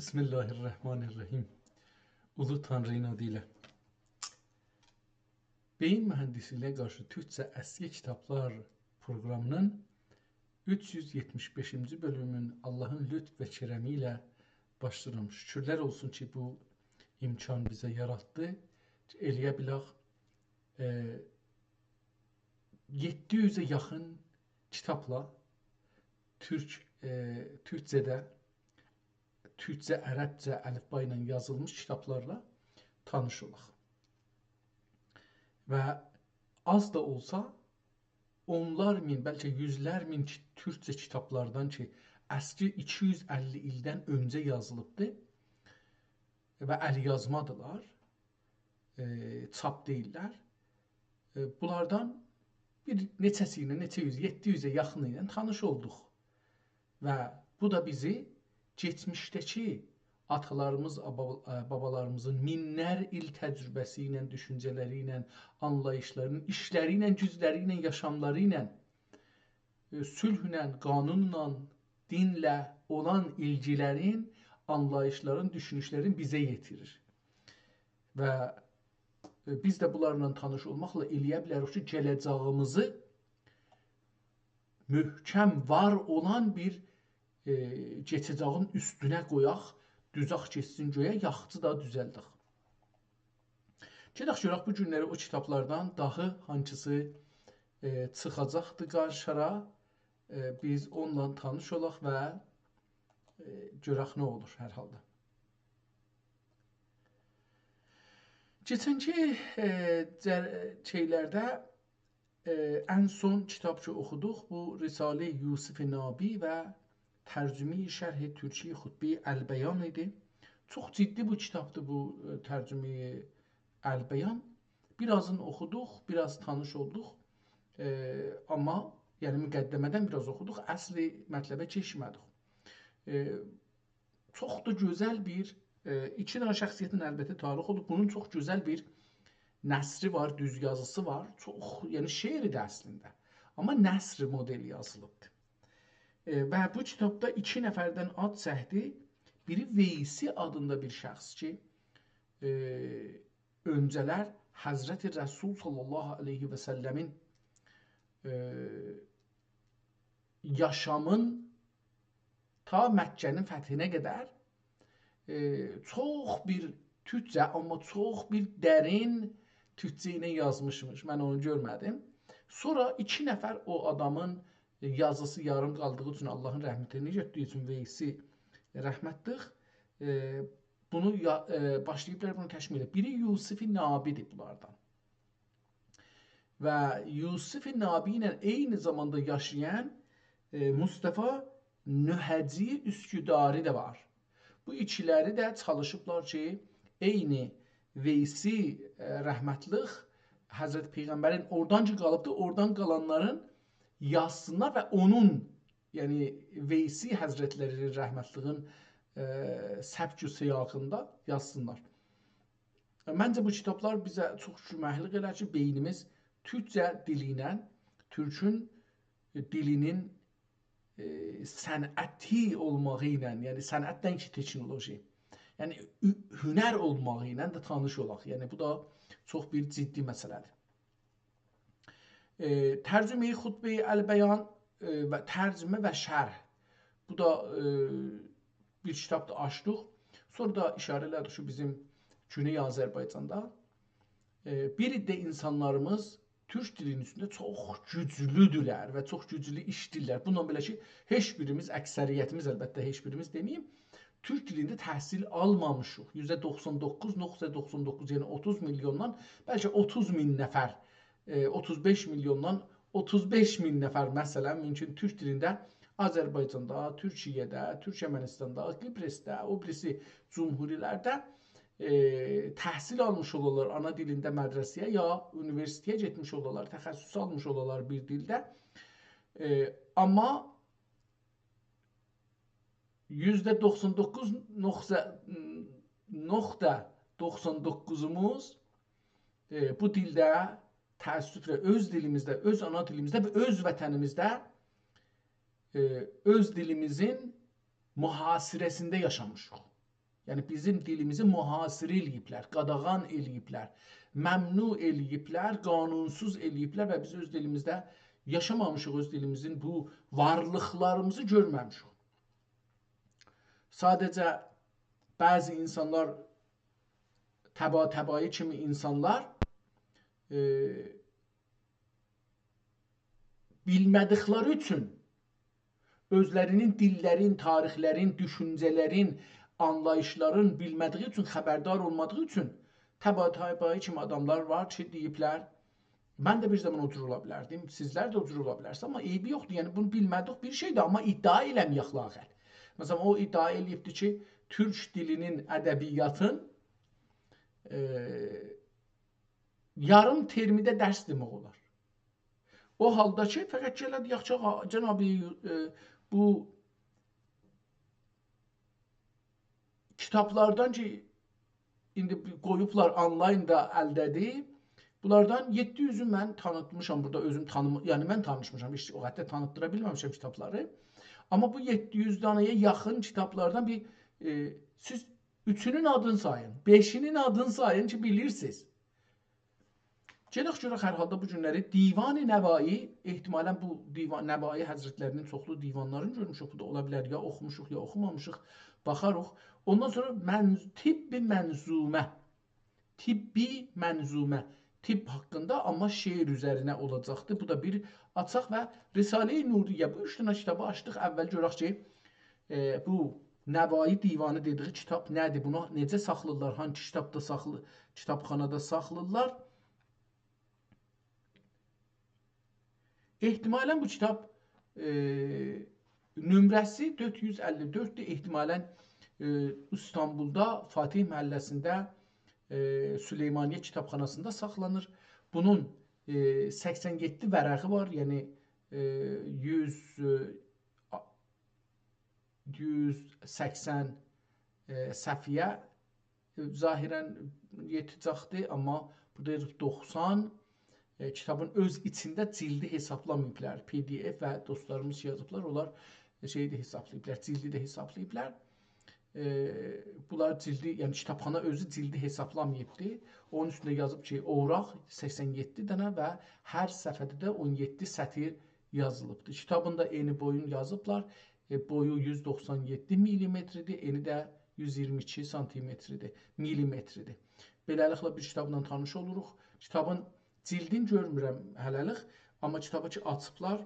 Bismillahirrahmanirrahim. Ulu Tanrı'nın adıyla. Beyin mühendisliğine karşı Türkçe eski kitaplar programının 375. bölümün Allah'ın lütf ve keremiyle başlayalım. Şükürler olsun ki bu imkan bize yarattı. Eləyə bilək 700'e yaxın kitabla Türkçədə, Türkçə, ərəbcə, əlifba ilə yazılmış kitablarla tanış olaq. Və az da olsa onlar min, bəlkə yüzlər min Türkçə kitablardan ki, əski 250 ildən öncə yazılıbdır və əlyazmadılar, çap deyirlər. Bunlardan bir neçəsi ilə, neçə yüz, 700'e yaxını ilə tanış olduq. Və bu da bizi geçmişdəki atalarımız, babalarımızın minlər il təcrübəsi ilə, düşüncələri ilə, anlayışlarının, işləri ilə, gücləri ilə, yaşamları ilə, sülhlə, qanunla, dinlə olan ilgilərin, anlayışların, düşünüşlərin bizə yetirir. Və biz də bunlarla tanış olmaqla eləyə bilərik ki, gələcəyimizi möhkəm var olan bir geçəcəyin üstünə qoyaq, düzaq keçsin göyə, yaxçı da düzəldik. Gedək görək bu günləri o kitablardan dahi hansısı çıxacaqdır qarşıra. Biz onunla tanış olaq və görək nə olur hər halda. Geçənki şeylərdə ən son kitab ki oxuduq, bu Risale-i Yusuf-i Nabi və tərcüme-i şərh-i Türki Xutbe-i Əlbəyan idi. Çox ciddi bu kitabdır bu tərcüme-i Əlbəyan. Birazını oxuduq, biraz tanış olduq. Amma yəni müqəddəmədən biraz oxuduq, əsli mətləbə keçmədik. Çox da gözəl bir, iki dənə şəxsiyyətin əlbəttə tarix olub. Bunun çox gözəl bir nəsri var, düz yazısı var. Çox, yəni şeiridir əslində. Amma nəsri modeli yazılıbdır. Və bu kitabda iki nəfərdən ad çəkdi. Biri Veysi adında bir şəxs ki, öncələr Həzrəti Rəsul sallallahu aleyhi və səlləmin yaşamın ta Məkkənin fəthinə qədər çox bir Türkcə, amma çox bir dərin Türkcə ilə yazmışmış. Mən onu görmədim. Sonra iki nəfər o adamın yazısı yarım qaldığı üçün Allahın rəhmətini getdiyi üçün Veysi rəhmətdir. Bunu başlayıblar bunu təşkil edir. Biri Yusuf-i Nabidir bunlardan. Və Yusuf-i Nabi ilə eyni zamanda yaşayan Mustafa Nöhəci Üsküdarı da var. Bu ikiləri də çalışıblar ki, eyni Veysi rəhmətlik Həzrət Peyğəmbərin oradan ki qalıbdır, oradan qalanların yazsınlar və onun, yəni Veysi Həzrətləri rəhmətliğin səbk-ü siyaqında yazsınlar. Məncə bu kitablar bizə çox köməklik edir ki, beynimiz Türkcə dili ilə, Türkün dilinin sənəti olmağı ilə, yəni sənətdən ki teknoloji, yəni hünər olmağı ilə də tanış olaq. Yəni bu da çox bir ciddi məsələdir. Tərcüme-i Xutbe-i Əlbəyan və tərcümə və şərh. Bu da bir kitab da açdıq. Sonra da işarə elədik ki, bizim Güney Azərbaycanda bir də insanlarımız Türk dilinin üstündə çox güclüdürlər və çox güclü işləyirlər. Bununla belə ki, heç birimiz, əksəriyyətimiz əlbəttə heç birimiz deməyim, Türk dilində təhsil almamışıq. %99.99, yəni 30 milyondan bəlkə 30 min nəfər, 35 milyondan 35 min nəfər məsələn mümkün Türk dilində Azərbaycanda, Türkiyədə, Türkmənistanda, Kipresdə, o birisi cumhurilərdə təhsil almış olarlar ana dilində mədrəsəyə ya universiteye getmiş olarlar, təxəssüs almış olarlar bir dildə. Amma %99.99'umuz bu dildə təəssüflə öz dilimizdə, öz ana dilimizdə və öz vətənimizdə öz dilimizin mühasirəsində yaşamışıq. Yəni bizim dilimizi mühasirə eləyiblər, qadağan eləyiblər, məmnu eləyiblər, qanunsuz eləyiblər və biz öz dilimizdə yaşamamışıq, öz dilimizin bu varlıqlarımızı görməmişik. Sadəcə bəzi insanlar, təbai kimi insanlar bilmədikləri üçün özlərinin dillərin, tarixlərin, düşüncələrin, anlayışların bilmədiyi üçün, xəbərdar olmadığı üçün təbai kimi adamlar var ki, deyiblər, mən də bir zaman o cür ola bilərdim, sizlər də o cür ola bilərsiniz, amma eybi yoxdur, yəni bunu bilmədik bir şeydir, amma iddia eləməyək laxər. Məsələn, o iddia eləyibdir ki, türk dilinin, ədəbiyyatın yarım termidə dərs demək olar. O halda ki, fəqət gələ deyək ki, cənab-ı bu kitablardan ki, indi qoyublar onlaynda əldədir, bunlardan 700'ü mən tanıtmışam, burada özüm yəni mən tanışmışam, heç o qədər tanıtdıra bilməmişəm kitabları. Amma bu 700 danaya yaxın kitablardan siz 3'ünün adını sayın, 5'inin adını sayın ki, bilirsiniz. Gedək görək hər halda bu günləri Divan-ı Nəvai, ehtimalən bu Nəvai Həzrətlərinin çoxlu divanlarını görmüşük, bu da ola bilər, ya oxumuşuq, ya oxumamışıq, baxarıq. Ondan sonra tibbi mənzumə, tibb haqqında, amma şeir üzərinə olacaqdır. Bu da bir açaq və Risalə-i Nuriyyə, bu 3 dənə kitabı açdıq. Əvvəl görək ki, bu Nəvai divanı dediği kitab nədir, bunu necə saxlayırlar, hangi kitabxanada saxlayırlar. Ehtimalən bu kitab nömrəsi 454'dür. Ehtimalən İstanbul'da Fatih Məhəlləsində Süleymaniye kitabxanasında saxlanır. Bunun 87 vərəqi var, yəni 180 səhifəyə zahirən yetəcəkdir, amma burada 90 kitabın öz içində cildi hesablamayıblar. PDF və dostlarımız yazıblar, onlar şeyi də hesablayıblar, cildi də hesablayıblar. Bunlar cildi, yəni kitabxana özü cildi hesablamayıbdı. Onun üstündə yazıb ki, ovraq 87 dənə və hər səhifədə də 17 sətir yazılıbdır. Kitabın da eni boyun yazıblar. Boyu 197 milimetridir, eni də 122 santimetridir, milimetridir. Beləliklə bir kitabla tanış oluruq. Kitabın cildini görmürəm hələlik, amma kitabı ki açıblar,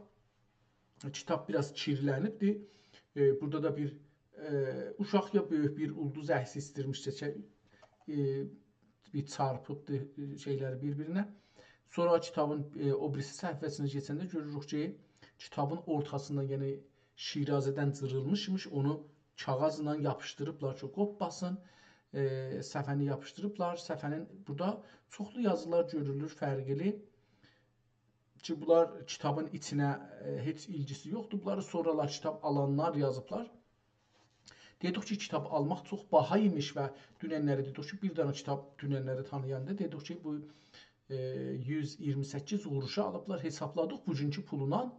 kitab biraz kirlənibdir. Burada da bir uşaq ya böyük bir ulduz əhsi istirmişcə bir çarpıbdır şeyləri bir-birinə. Sonra kitabın o birisi səhifəsinə keçəndə görürük ki, kitabın ortasından, yəni Şirazədən cırılmışmış, onu kağızla yapışdırıblar ki, qopbasın. Səhifəni yapışdırıblar. Səhifənin burada çoxlu yazılar görülür, fərqli ki, bunlar kitabın içinə heç ilgisi yoxdur. Bunları sonralar kitab alanlar yazıblar. Dedik ki, kitab almaq çox baha imiş və dünənləri dedik ki, bir dənə kitab dünənləri tanıyanda dedik ki, bu 128 quruşa alıblar, hesabladıq bugünkü puluna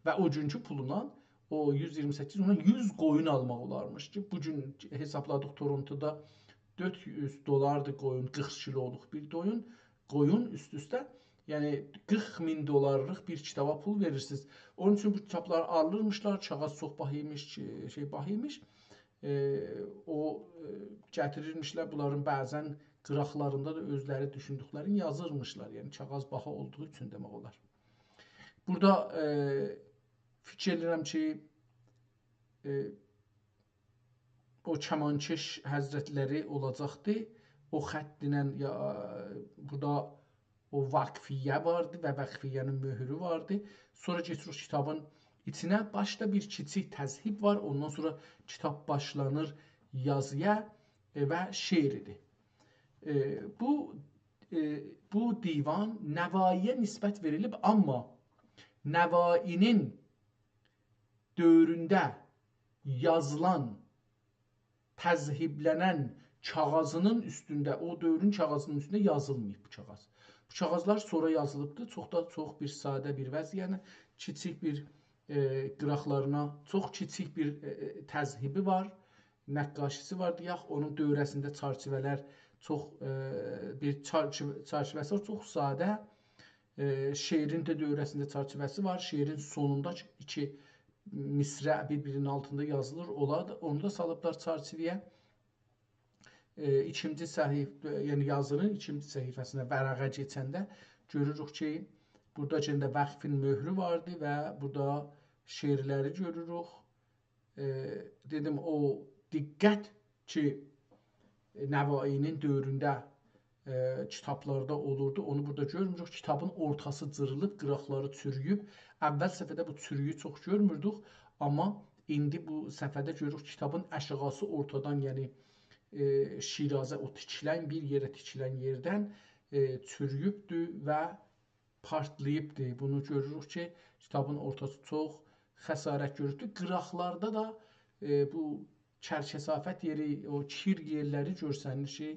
və o günkü puluna o 128 ona 100 qoyun almaq olarmış ki, bugün hesabladıq Torontoda $400 qoyun, 40 kiloluq bir qoyun üst-üstə. Yəni 40.000 dolarlıq bir kitaba pul verirsiniz. Onun üçün bu kitablar alırmışlar, kağız çox baha imiş, baha imiş. O gətirirmişlər, bunların bəzən qıraqlarında da özləri düşündüklərini yazırmışlar. Yəni kağız baha olduğu üçün demək olar. Burada fikir edirəm ki, o Kəmankeş Həzrətləri olacaqdır. O xəttinə burada o vaqfiyyə vardı və vaqfiyyənin möhürü vardı. Sonra keçirik kitabın içinə. Başda bir kiçik təzhib var. Ondan sonra kitab başlanır yazıya və şeiridir. Bu divan Nəvaiyə nisbət verilib, amma Nəvainin dövründə yazılan, təzhiblənən kağızının üstündə, o dövrün kağızının üstündə yazılmayıb bu kağız. Bu kağızlar sonra yazılıbdır. Çox bir sadə bir vəziyyəni, kiçik bir qıraqlarına, çox kiçik bir təzhibi var. nəqqaşisi var deyək, onun dövrəsində çərçivələr çox bir çərçivəsi var, çox sadə. Şeirin də dövrəsində çərçivəsi var. Şeirin sonunda iki misrə bir-birinin altında yazılır. Onu da salıblar çərçivəyə. İkinci səhifə, yəni yazının ikinci səhifəsinə vərəqə keçəndə görürük ki, burada cəndə vəqfin möhrü vardı və burada şeirləri görürük. Dedim, o diqqət ki, Nəvainin dövründə kitablarda olurdu, onu burada görmürük. Kitabın ortası cırılıb, qıraqları çürüyüb. Əvvəl səfədə bu çürüyü çox görmürdük, amma indi bu səfədə görürük kitabın əşğası ortadan, yəni Şirazə o tikilən, bir yerə tikilən yerdən çürüyübdür və partlayıbdır. Bunu görürük ki, kitabın ortası çox xəsarət görübdür. Qıraqlarda da bu kərkəsafət yeri, o kir yerləri görsənir ki,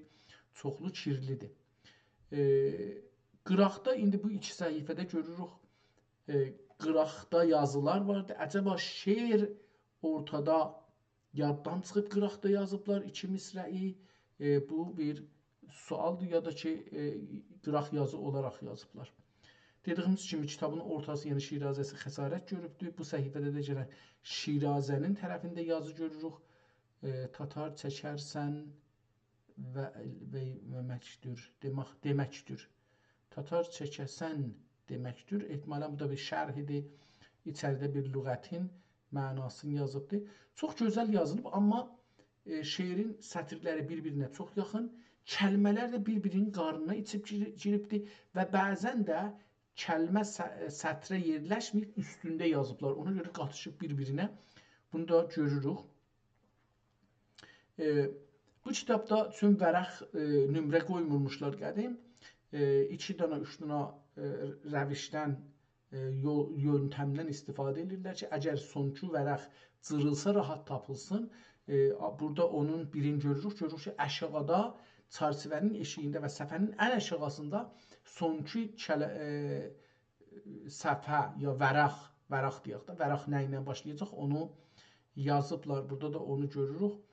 çoxlu kirlidir. Qıraqda indi bu iki səhifədə görürük, qıraqda yazılar vardı. Əcəba şeir ortada yaddan çıxıb qıraqda yazıblar iki misrəyi. Bu bir sualdır ya da ki, qıraq yazı olaraq yazıblar. Dediyimiz kimi kitabın ortası, yəni Şirazəsi xəsarət görübdür. Bu səhifədə də gələn Şirazənin tərəfində yazı görürük. Tatar çəkərsən deməkdir, deməkdir. Tatar çəkəsən deməkdir. Ehtimalən bu da bir şərhidir. İçəridə bir lüğətin mənasını yazıbdır. Çox gözəl yazılıb, amma şeirin sətirləri bir-birinə çox yaxın, kəlmələr də bir-birinin qarnına içib giribdir və bəzən də kəlmə sətrə yerləşməyib, üstündə yazıblar. Ona görə qatışıb bir-birinə. Bunu da görürük. Bu kitabda üçün vərəq nömrə qoymurmuşlar qədim. 2 dana, 3 dana rəvişdən, yöntəmdən istifadə edirlər ki, əgər sonki vərəq cırılsa rahat tapılsın. Burada onun birini görürük ki, əşğada, çərçivənin eşiyində və səfənin ən əşğasında sonki səfə ya vərəq deyək də, vərəq nə ilə başlayacaq, onu yazıblar. Burada da onu görürük.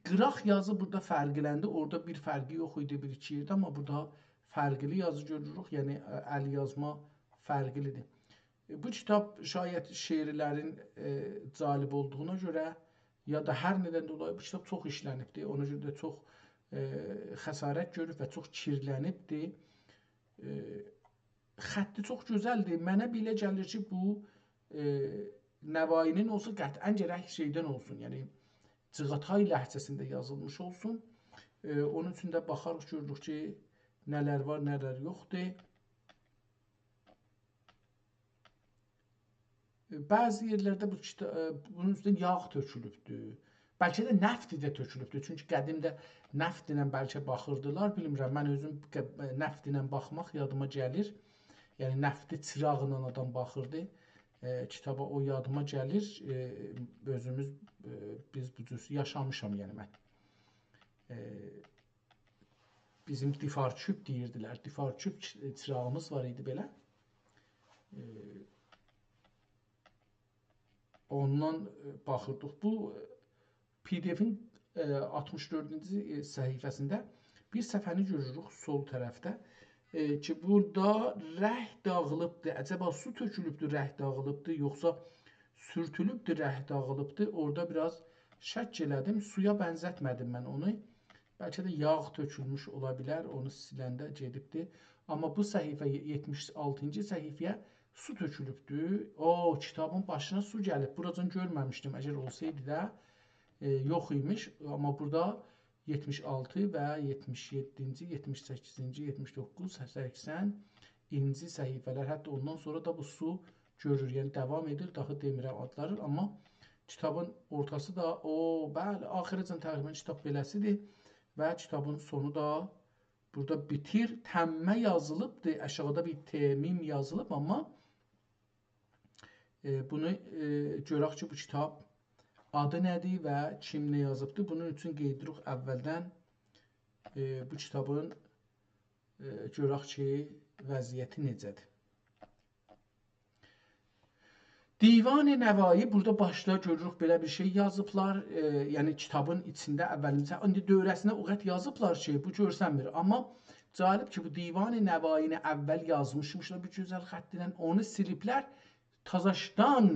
Qıraq yazı burada fərqləndi. Orada bir fərqi yox idi bir iki yerdə, amma burada fərqli yazı görürük. Yəni, əl yazma fərqlidir. Bu kitab şayət şeirlərin calib olduğuna görə ya da hər nədən dolayı bu kitab çox işlənibdir. Ona görə də çox xəsarət görüb və çox kirlənibdir. Xətti çox gözəldir. Mənə belə gəlir ki, bu Nəvainin olsa qətən gərək şeydən olsun. Yəni, Cığatay ləhcəsində yazılmış olsun. Onun üçün də baxarıq, görürük ki, nələr var, nələr yoxdur. Bəzi yerlərdə bunun üstündə yağ tökülübdür. Bəlkə də nəft də tökülübdür. Çünki qədimdə nəft ilə bəlkə baxırdılar. Bilmirəm, mən özüm nəft ilə baxmaq yadıma gəlir. Yəni, nəfti çıraqla adam baxırdı. Kitaba o yadıma gəlir. Özümüz, biz bu cür yaşamışam, yəni mən. Bizim difarçüb deyirdilər. Difarçüb çırağımız var idi belə. Ondan baxırdıq. Bu PDF-in 64-cü səhifəsində bir səhifəni görürük sol tərəfdə ki, burada rəh dağılıbdır. Əcəba su tökülübdür, rəh dağılıbdır, yoxsa sürtülübdür, rəh dağılıbdır. Orada biraz şək elədim. Suya bənzətmədim mən onu. Bəlkə də yağ tökülmüş ola bilər. Onu siləndə gedibdir. Amma bu səhifə 76-cı səhifəyə su tökülübdür. O, kitabın başına su gəlib. Buracan görməmişdim. Əgər olsaydı da yox imiş. Amma burada 76 və 77-ci, 78-ci, 79, 80-ci səhifələr, hətta ondan sonra da bu su görür, yəni davam edir, daha demirəm adları, amma kitabın ortası da, bəli, axırıcan təqribən kitab beləsidir və kitabın sonu da burada bitir, təmmə yazılıbdır, aşağıda bir temim yazılıb, amma bunu görək ki, bu kitab adı nədir və kim nə yazıbdır? Bunun üçün qeydirik əvvəldən bu kitabın görək ki, vəziyyəti necədir. Divan Nəvai, burada başda görürük belə bir şey yazıblar. Yəni kitabın içində əvvəlincə indi dövrəsinə o qədər yazıblar ki, bu görsənmir. Amma cəlib ki, bu Divan Nəvaini əvvəl yazmışmışlar bu gözəl xətt ilə, onu siliblər. Tazaşdan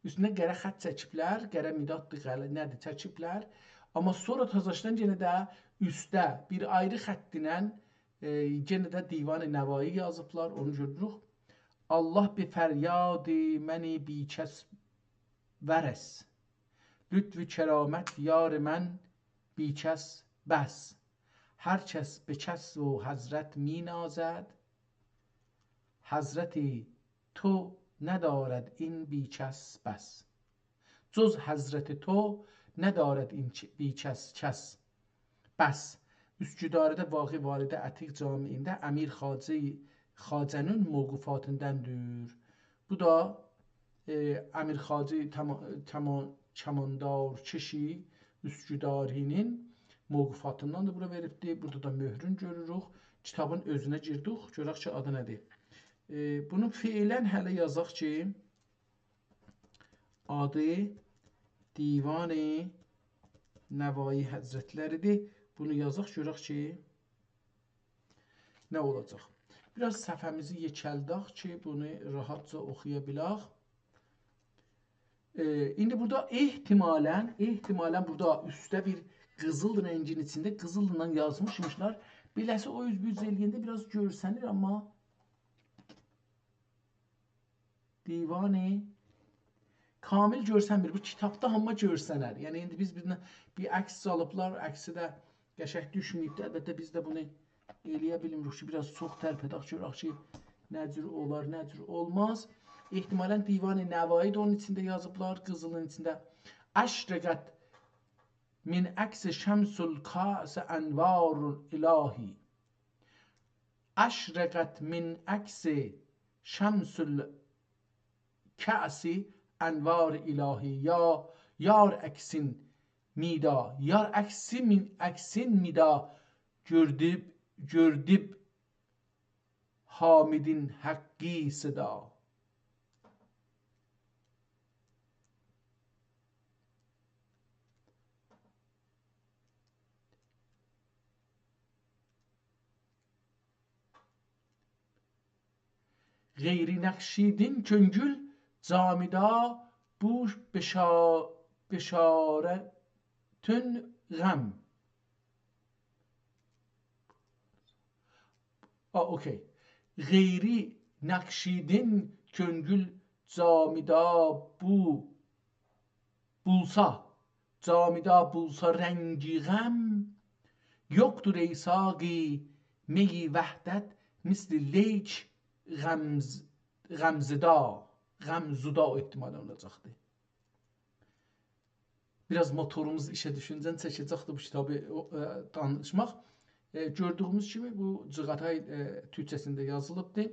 üstünə qərə xətt çəkiblər, qərə midaddır, qələ nədir çəkiblər. Amma sonra Tazaşdan yenə də üstdə bir ayrı xətt ilə yenə də Divan Nəvai yazıblar, onu görürük. Allah be feryadi منی بیکس ورس لطف کرامت یار من بیکس بس هر کس به کس و حضرت می نازد حضرت تو ندارد این بیکس بس جز حضرت تو ندارد این بیکس کس بس Üsküdar'da vaqi valide Ətiq Camii'ndə Əmir Xacənin mövqufatındandır. Bu da Əmir Xacə Kamandar kişi Üsküdarinin mövqufatından da bura veribdir. Burada da möhrün görürük. Kitabın özünə girdik. Görək ki, adı nədir? Bunu fiilən hələ yazaq ki, adı Divan-ı Nəvai Həzrətləridir. Bunu yazaq, görək ki, nə olacaq? Biraz səhifəmizi yekəldək ki, bunu rahatca oxuya bilək. İndi burada ehtimalən burada üstdə bir qızıl rəngin içində qızılla yazmışmışlar. Beləsi o üz-büz eləyəndə biraz görsənir, amma Divan-ı kamil görsənmir. Bu kitabda amma görsənər. Yəni indi biz bir əks alıblar, əksi də qəşəng düşməyibdir. Əlbəttə biz də bunu eləyə bilmirik ki, biraz çox tərpədək görək ki, nə cür olar, nə cür olmaz. Ehtimalən Divan-ı Nəvai də onun içində yazıblar, qızılın içində. Əşrəqət min əks şəmsul kəs ənvarul ilahi. Əşrəqət min əks şəmsul kəsi ənvar ilahi. Ya yar əksin mida, yar əksin mida gördib Hamidin haqqi sıda. Geyri Nakşidin köngül camida bu beşaretün gəm. Okey. Geyri Nakşidin köngül camida bulsa rəngi gəm yoktur ey saqi meyi vəhdət misli leyç Qəmzuda ehtimal olacaqdır. Biraz motorumuz işə düşüncən çəkəcəkdir bu kitabı danışmaq. Gördüyümüz kimi bu Cığatay türkçəsində yazılıbdır.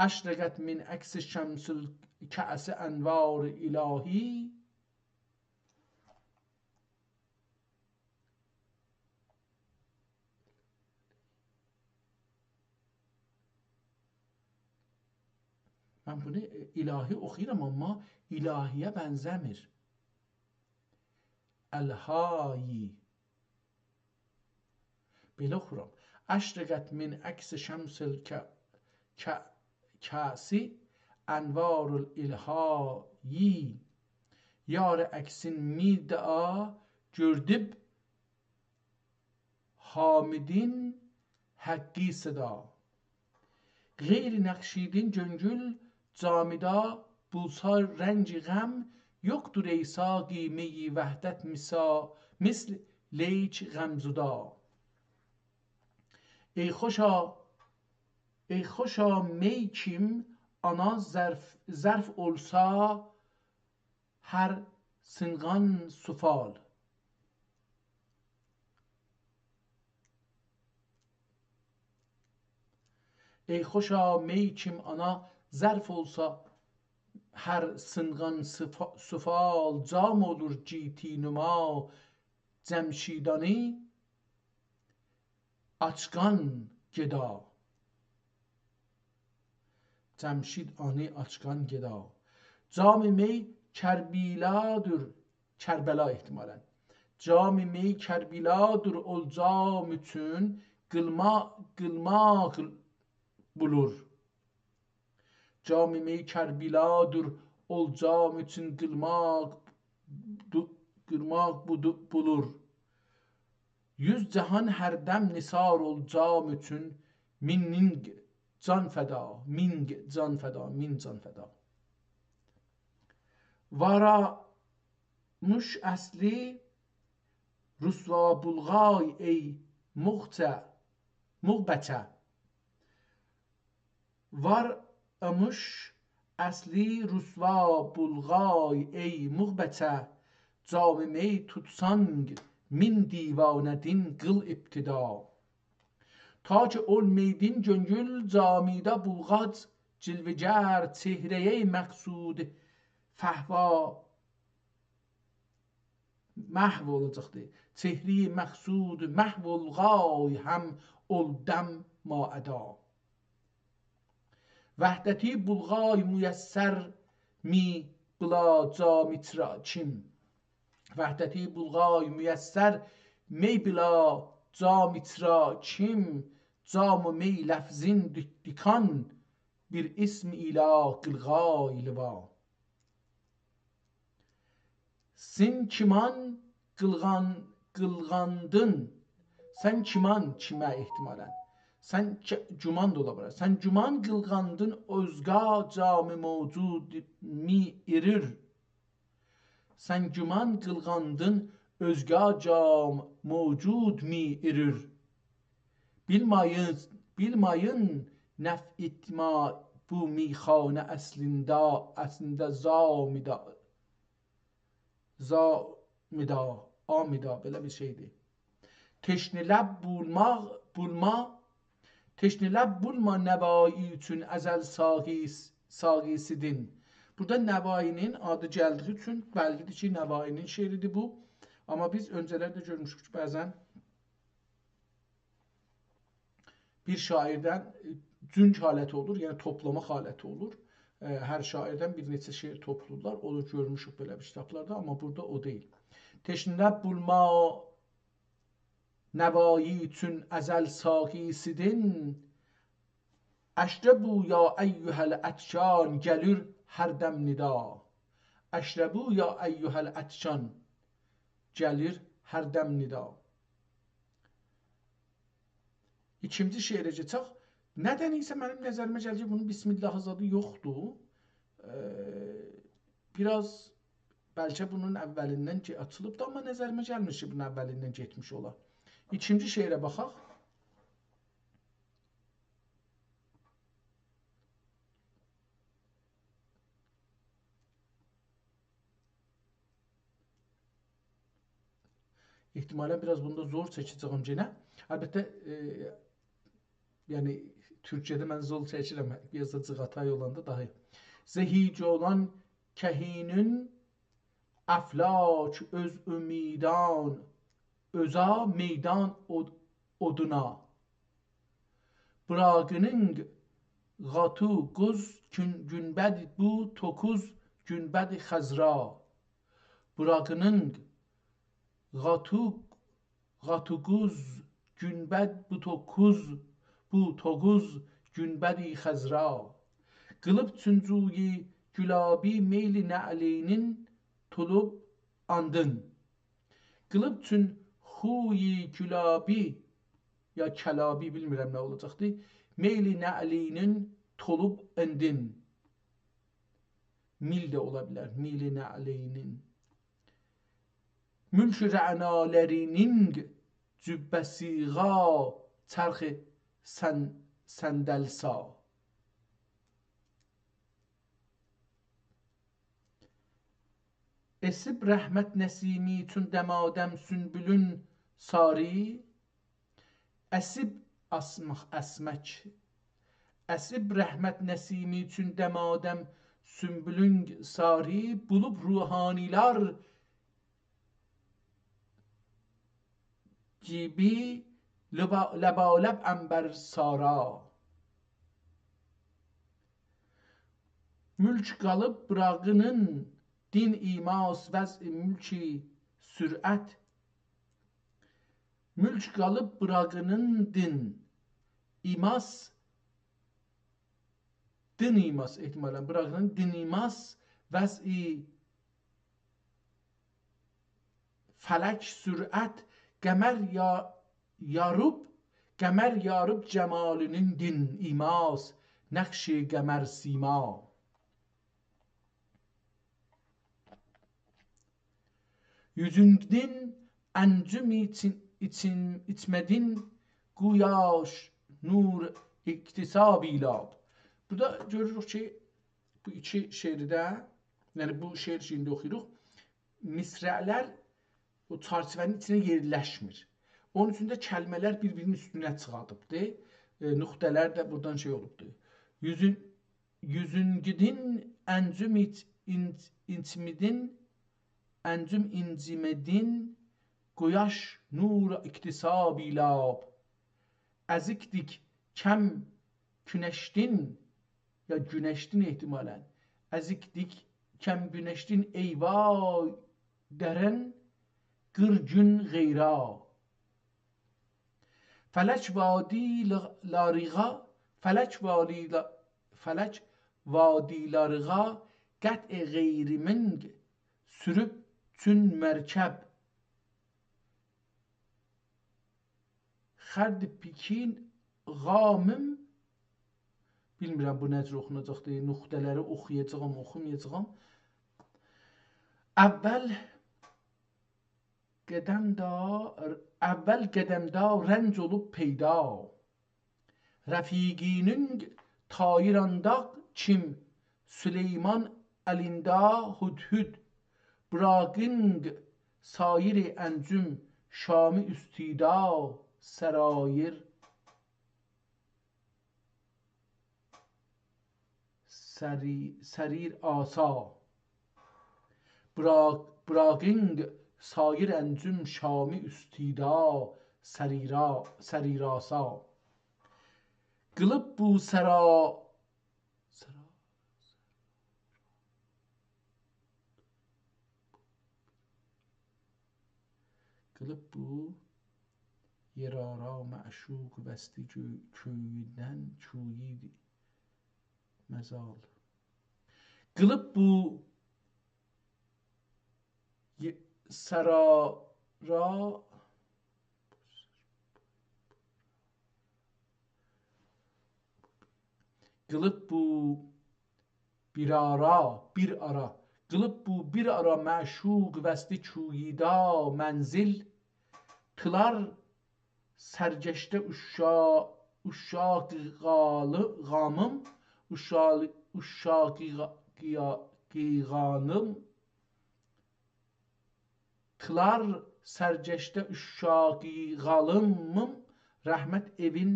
Əşrəqət min əksi şəmsül kəsi ənvar ilahi. Mən bunu ilahi oxuyuram, amma ilahiyə bənzəmir. Əlhayi. Belə oxuram. Əşrəqət min əks şəmsül kəsi ənvarul ilhayi. Yar əksin mida gördib Hamidin haqqi sıda. Geyri Nakşidin göngül camida bulsa rəngi gəm yoktur ey saqi meyi vəhdət misl leyç Qəmzuda. Ey xoşa می kim ana zərf olsa hər sınğan sufal. Ey xoşa می kim ana zərf olsa hər sınğan sufal cam olur giti numa cəmşidani açqan geda. Cəmşid ani açqan geda. Cam-ı mi Kerbiladır. Kerbela ihtimalen. Cam-ı mi Kerbiladır ol cam üçün qılmaq bulur. Cam-ı mi Kerbiladır ol cam üçün qılmaq bulur. Yüz cahan hərdəm nisar ol cam üçün min can fəda. Varamış əsli rüsva bulğay ey muğbətə. Varamış əsli rüsva bulğay ey muğbətə. Cam-ı mi tutsang min divanədin qıl ibtida. Ta ki olmeydin göngül camide bulğac cilvəgər çehrəyə məqsud fəhva məhv olacaqdır. Çehri məqsud məhv olğay həm oldəm maəda. Vəhdəti bulğay müyəssər mi bla camitra çim. Vəhdəti bulğay müyəssər mi bla camitra çim. Cam-ı mi ləfzin dikan bir ism ilə qılğay liva. Sin kiman qılğandın. Sən kiman kimə ehtimalən. Sən cuman da ola bilər. Sən cuman qılğandın özqa cam-ı mövcud mi irir. Sən cuman qılğandın özqa cam mövcud mi irir. Bilmayın nəf itma bu mixanə əslində amida belə bir şeydir. Teşniləb bulma nəvai üçün əzəl saqisidin. Burada nəvainin adı gəldiyi üçün bəllidir ki, nəvainin şeiridir bu. Amma biz öncələr də görmüşük ki, bəzən bir şairdən cünc haləti olur, yəni toplama haləti olur. Hər şairdən bir neçə şeir toplayırlar. Onu görmüşük belə bir kitablarda, amma burada o deyil. Teşniləb bulma nəvai üçün əzəl saqisidin. Əşrəbu ya əyyuhəl ətşan gəlir hər dəm nida. Əşrəbu ya əyyuhəl ətşan gəlir hər dəm nida. İkinci şeirə keçək. Nədən isə mənim nəzərimə gəlir ki, bunun Bismillah zadı yoxdur. Biraz bəlkə bunun əvvəlindən açılıbdır, amma nəzərimə gəlmir ki, bunun əvvəlindən getmiş ola. İkinci şeirə baxaq. İhtimalən biraz bunda zor çəkəcəyəm yenə. Əlbəttə, yəni Türkçədə mən zor çəkirəm, yazda cığatay olanda daha. Zehic olan kəhinün əflak öz ümidan öza meydan oduna. Bıraqının qatu quz günbəd bu tokuz günbəd xəzra. Bıraqının qatu quz günbəd bu tokuz günbədi xəzra. Qılıb çüncuyi gülabi meyli nə'linin tulub andın. Qılıb çün xuyi gülabi ya kəlabi bilmirəm nə olacaqdır. Meyli nə'linin tulub andın. Mil də ola bilər. Meyli nə'linin. Mülk rə'nalərinin cübbəsiğa çərxi səndəlsa. Esib rəhmət nəsimi üçün dəmadəm sünbülün sari. Əsib əsmək. Əsib rəhmət nəsimi üçün dəmadəm sünbülün sari. Bulub ruhanilər gibi ləbaləb əmbər sara. Mülk qalıb bırağının din imas vəz mülki sürət. Mülk qalıb bırağının din imas ehtimalen bırağının din imas vəz-i fələk sürət. Qəmər yarıb cəmalinin din imas nəqşi qəmər sima. Yüzündin əncüm içmedin guyaş nur iktisab ilab. Burada görürük ki, bu iki şeirdə, yəni bu şeir şeyində oxuyuruq, misrələr o çarçıvənin içine yerləşmir. Onun üçün də kəlmələr bir-birinin üstünə çıxadıbdır. Nöqtələr də buradan şey olubdur. Yüzüngidin əncüm incimedin quyaş nur iktisab ilab. Əzikdik kəm güneştin ya güneştin ehtimalen. Əzikdik kəm güneştin eyvay dərən qırgün qeyra. Fələk vadilarığa qət-i qeyriming sürüb çün mərkəb. Xərd pikin qamım. Bilmirəm bu necə oxunacaqdır. Nöqtələri oxuyacağam, oxumayacağam. Əvvəl qədəmdə rənc olub peyda. Rəfiqinin tayiranda kim Süleyman əlində hüdhüd. Bıraqing sayiri əncüm şami üstida sərayir. Sərir asa. Bıraqing sayir əncüm şami üstida sərirasa. Qılıb bu Qılıb bu yerara məşuq vəsti köyüdən köyüd məzal. Qılıb bu sarara qılıb bu bir ara qılıb bu bir ara məşuq vəsti köyüda mənzil. Tılar sərgəşdə uşaq qamım uşaq qanım. Tılar sərgəşdə uşaq qalımım rəhmət evin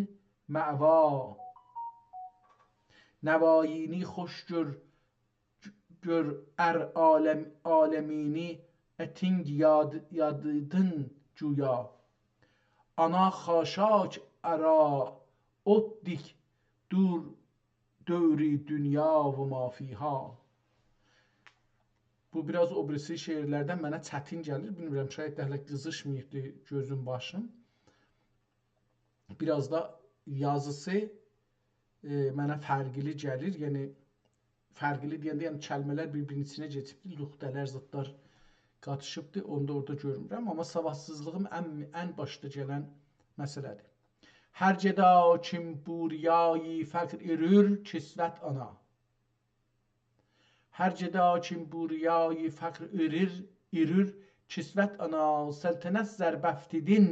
məva. Nəvayini xoş gör aləmini əting yadıdın güya. Ana xaşaç ara otdik dövri dünya və mafiha. Bu biraz o birisi şeirlərdən mənə çətin gəlir. Bilmirəm, şayət də hələ qızışmayıbdır gözüm başım. Biraz da yazısı mənə fərqli gəlir. Yəni, fərqli deyəndə, yəni kəlmələr bir-birinin içinə geçibdir. Nöqtələr, zıtlar qatışıbdır. Onu da orada görmürəm. Amma savadsızlığım ən başda gələn məsələdir. Hər cəda kim buriyayı fəqr erür kisvət ana. Hər cəda kim buriyayı fəqr erür kisvət ana. Səltənət zərbəftidin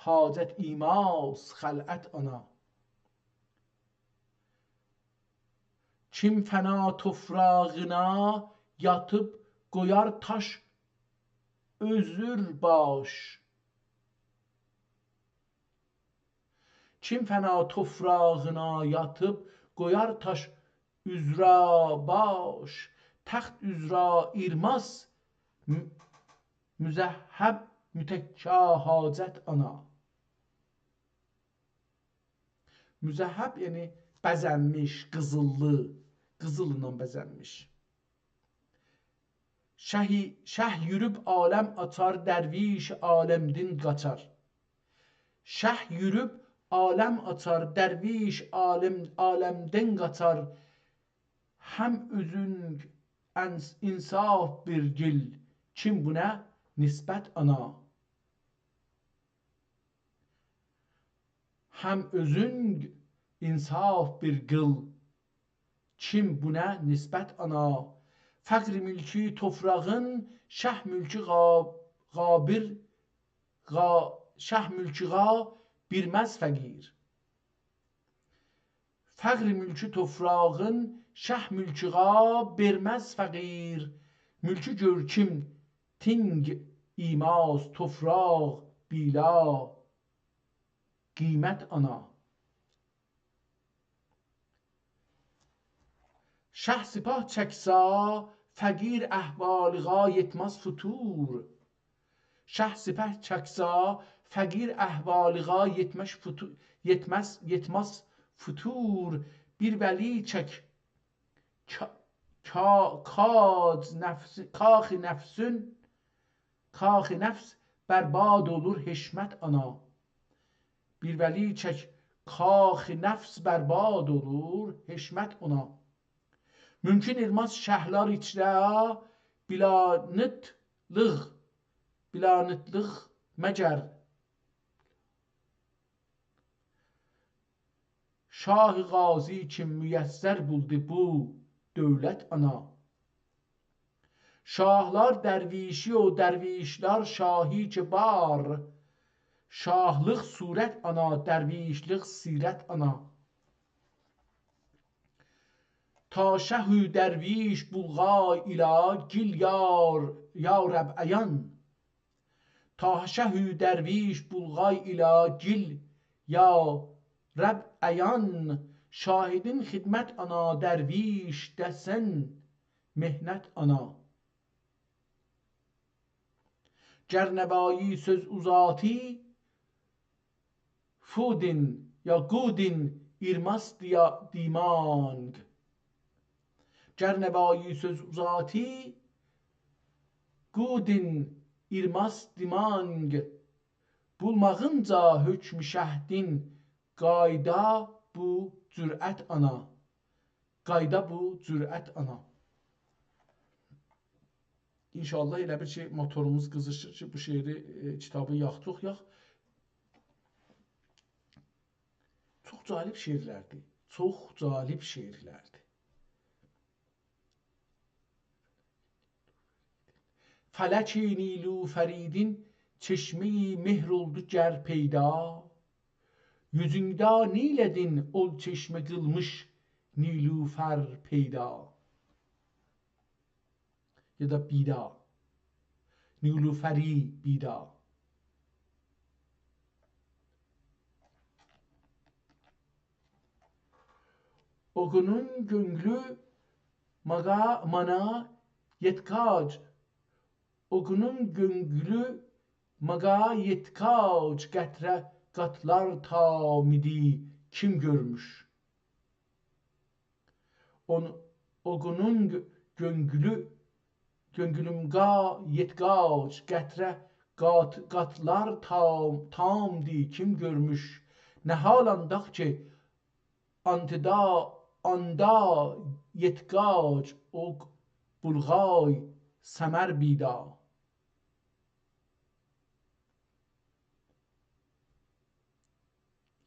hacət imas xələt ana. Kim fəna tofrağına yatıp qoyar taş özür baş. Kim fəna tofrağına yatıp qoyar taş üzra baş. Təxt üzra irmas müzəhhəb mütəkka hacət ana. Müzəhhəb yəni bəzənmiş, qızıllı. qızılla bəzənmiş. Şəh yürüb aləm açar, dərviş aləmdən qaçar. Şəh yürüb aləm açar, dərviş aləmdən qaçar. Həm özün insaf bir gil, kim buna nisbət ana. Həm özün insaf bir qıl, kim buna nisbət ana. Fəqr mülki toprağın, şəh mülki qabir, şəh mülki birməz fəqir. Fəqr mülki toprağın, şəh mülki birməz fəqir. Mülki gör kim ting imaz, topraq bila qiymət ana. Şəh sipah çəksa, fəqir əhvalığa yetməz futur. Şəh sipah çəksa, fəqir əhvalığa yetməz futur. Bir vəli çək, kaxi nəfs bərbad olur heşmət ana. Bir vəli çək, kaxi nəfs bərbad olur heşmət ona. Mümkün olmaz şəhlər içrə bilanıtlıq məgər. Şah-ı qazi kim müyəssər buldu bu dövlət ana. Şahlar dərvişi o dərvişlər şahi ki bar. Şahlıq surət ana, dərvişlik sirət ana. تا شهو درویش بلغای الی گل یا ربعیان. تا شهو درویش بلغای الی گل یا ربعیان. شاهدین خدمت ana, dərviş dəsən mehnət ana. Gərnəvayi söz uzati, fudin ya gudin irmas dimang. Gərnəvayi söz uzati, gudin irmas dimang. Bulmağınca hökm-i şəhdin, qayda bu cürət ana. Qayda bu cürət ana. İnşallah elə bir şey motorumuz qızışır ki, bu şeiri, kitabı yaxdıq. Çox calib şeirlərdir. Çox calib şeirlərdir. Fələki Nilüferidin çeşmeyi mehr oldu gər peyda. Yüzündə nilədin ol çeşmə qılmış Nilüfer peyda. Ya da bida. Nilüferi bida. Oğunun gönlü mana yetkac. Oğunun gönlü mağa yetkac gətrə qatlar tamidi kim görmüş? Oğunun gönlümga yetkac gətrə qatlar tamdi kim görmüş? Nə hal andaq ki anda yetkac oq bulğay səmər bida.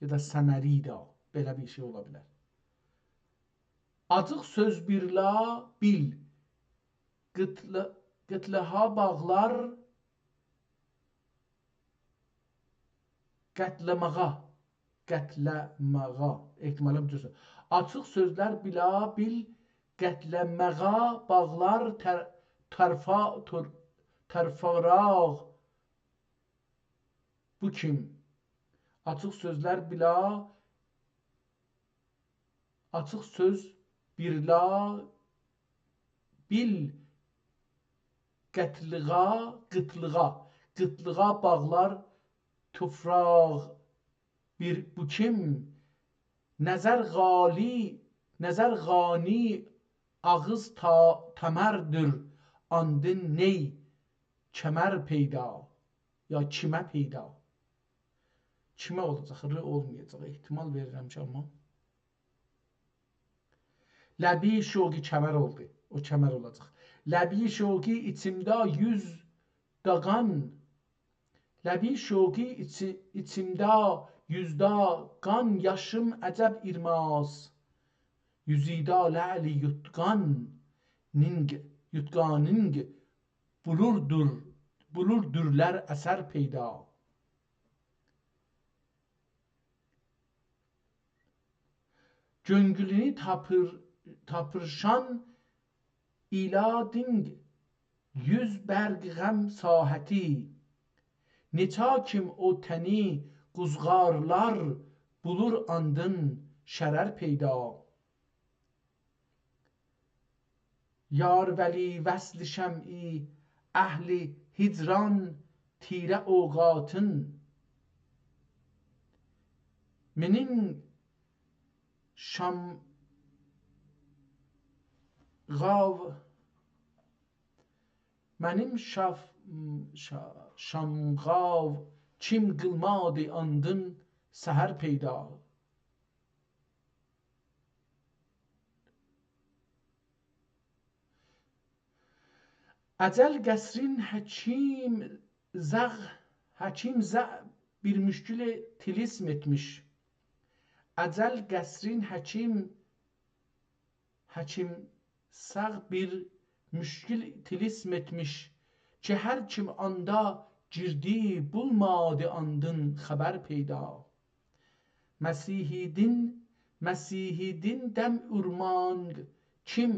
Ya da səmərida, belə bir şey ola bilər. Acıq söz birla bil, qıtlığa bağlar, qətləmağa, ehtimalım düzür. Açıq sözlər bila bil, qətləmağa bağlar, tərfaraq. Bu kim? Açıq sözlər bila, açıq söz birla bil, qıtlığa bağlar, tufraq. Bu kim? Nəzər qani ağız ta təmərdir, andın ney kəmər peyda, ya kimə peyda. Kimə olacaq, r olmayacaq, ehtimal verirəm ki, amma. Ləbi şoqi kəmər oldu, o kəmər olacaq. Ləbi şoqi içimdə 100 dağan, Ləbi şoqi içimdə 100 qan, yaşım əcəb irmaz, yüzida ləli yutqanning bulurdurlər əsər peyda. Göngülünü tapırşan ilading 100 bərq ғəm sahəti, neçə kim o təni quzğarlar, bulur andın şərər peyda. Yar vəli vəsl şəm'i əhli hicran, tirə oqatın, mənim şamğav kim qılmadı andın səhər peyda. Əcəl qəsrin həkim zə bir müşkül tilism etmiş. Əcəl qəsrin həkim sağ bir müşkül tilism etmiş, ki hər kim anda girdi, bulmadı andın xəbər peyda. Məsihidin dəm urmanq kim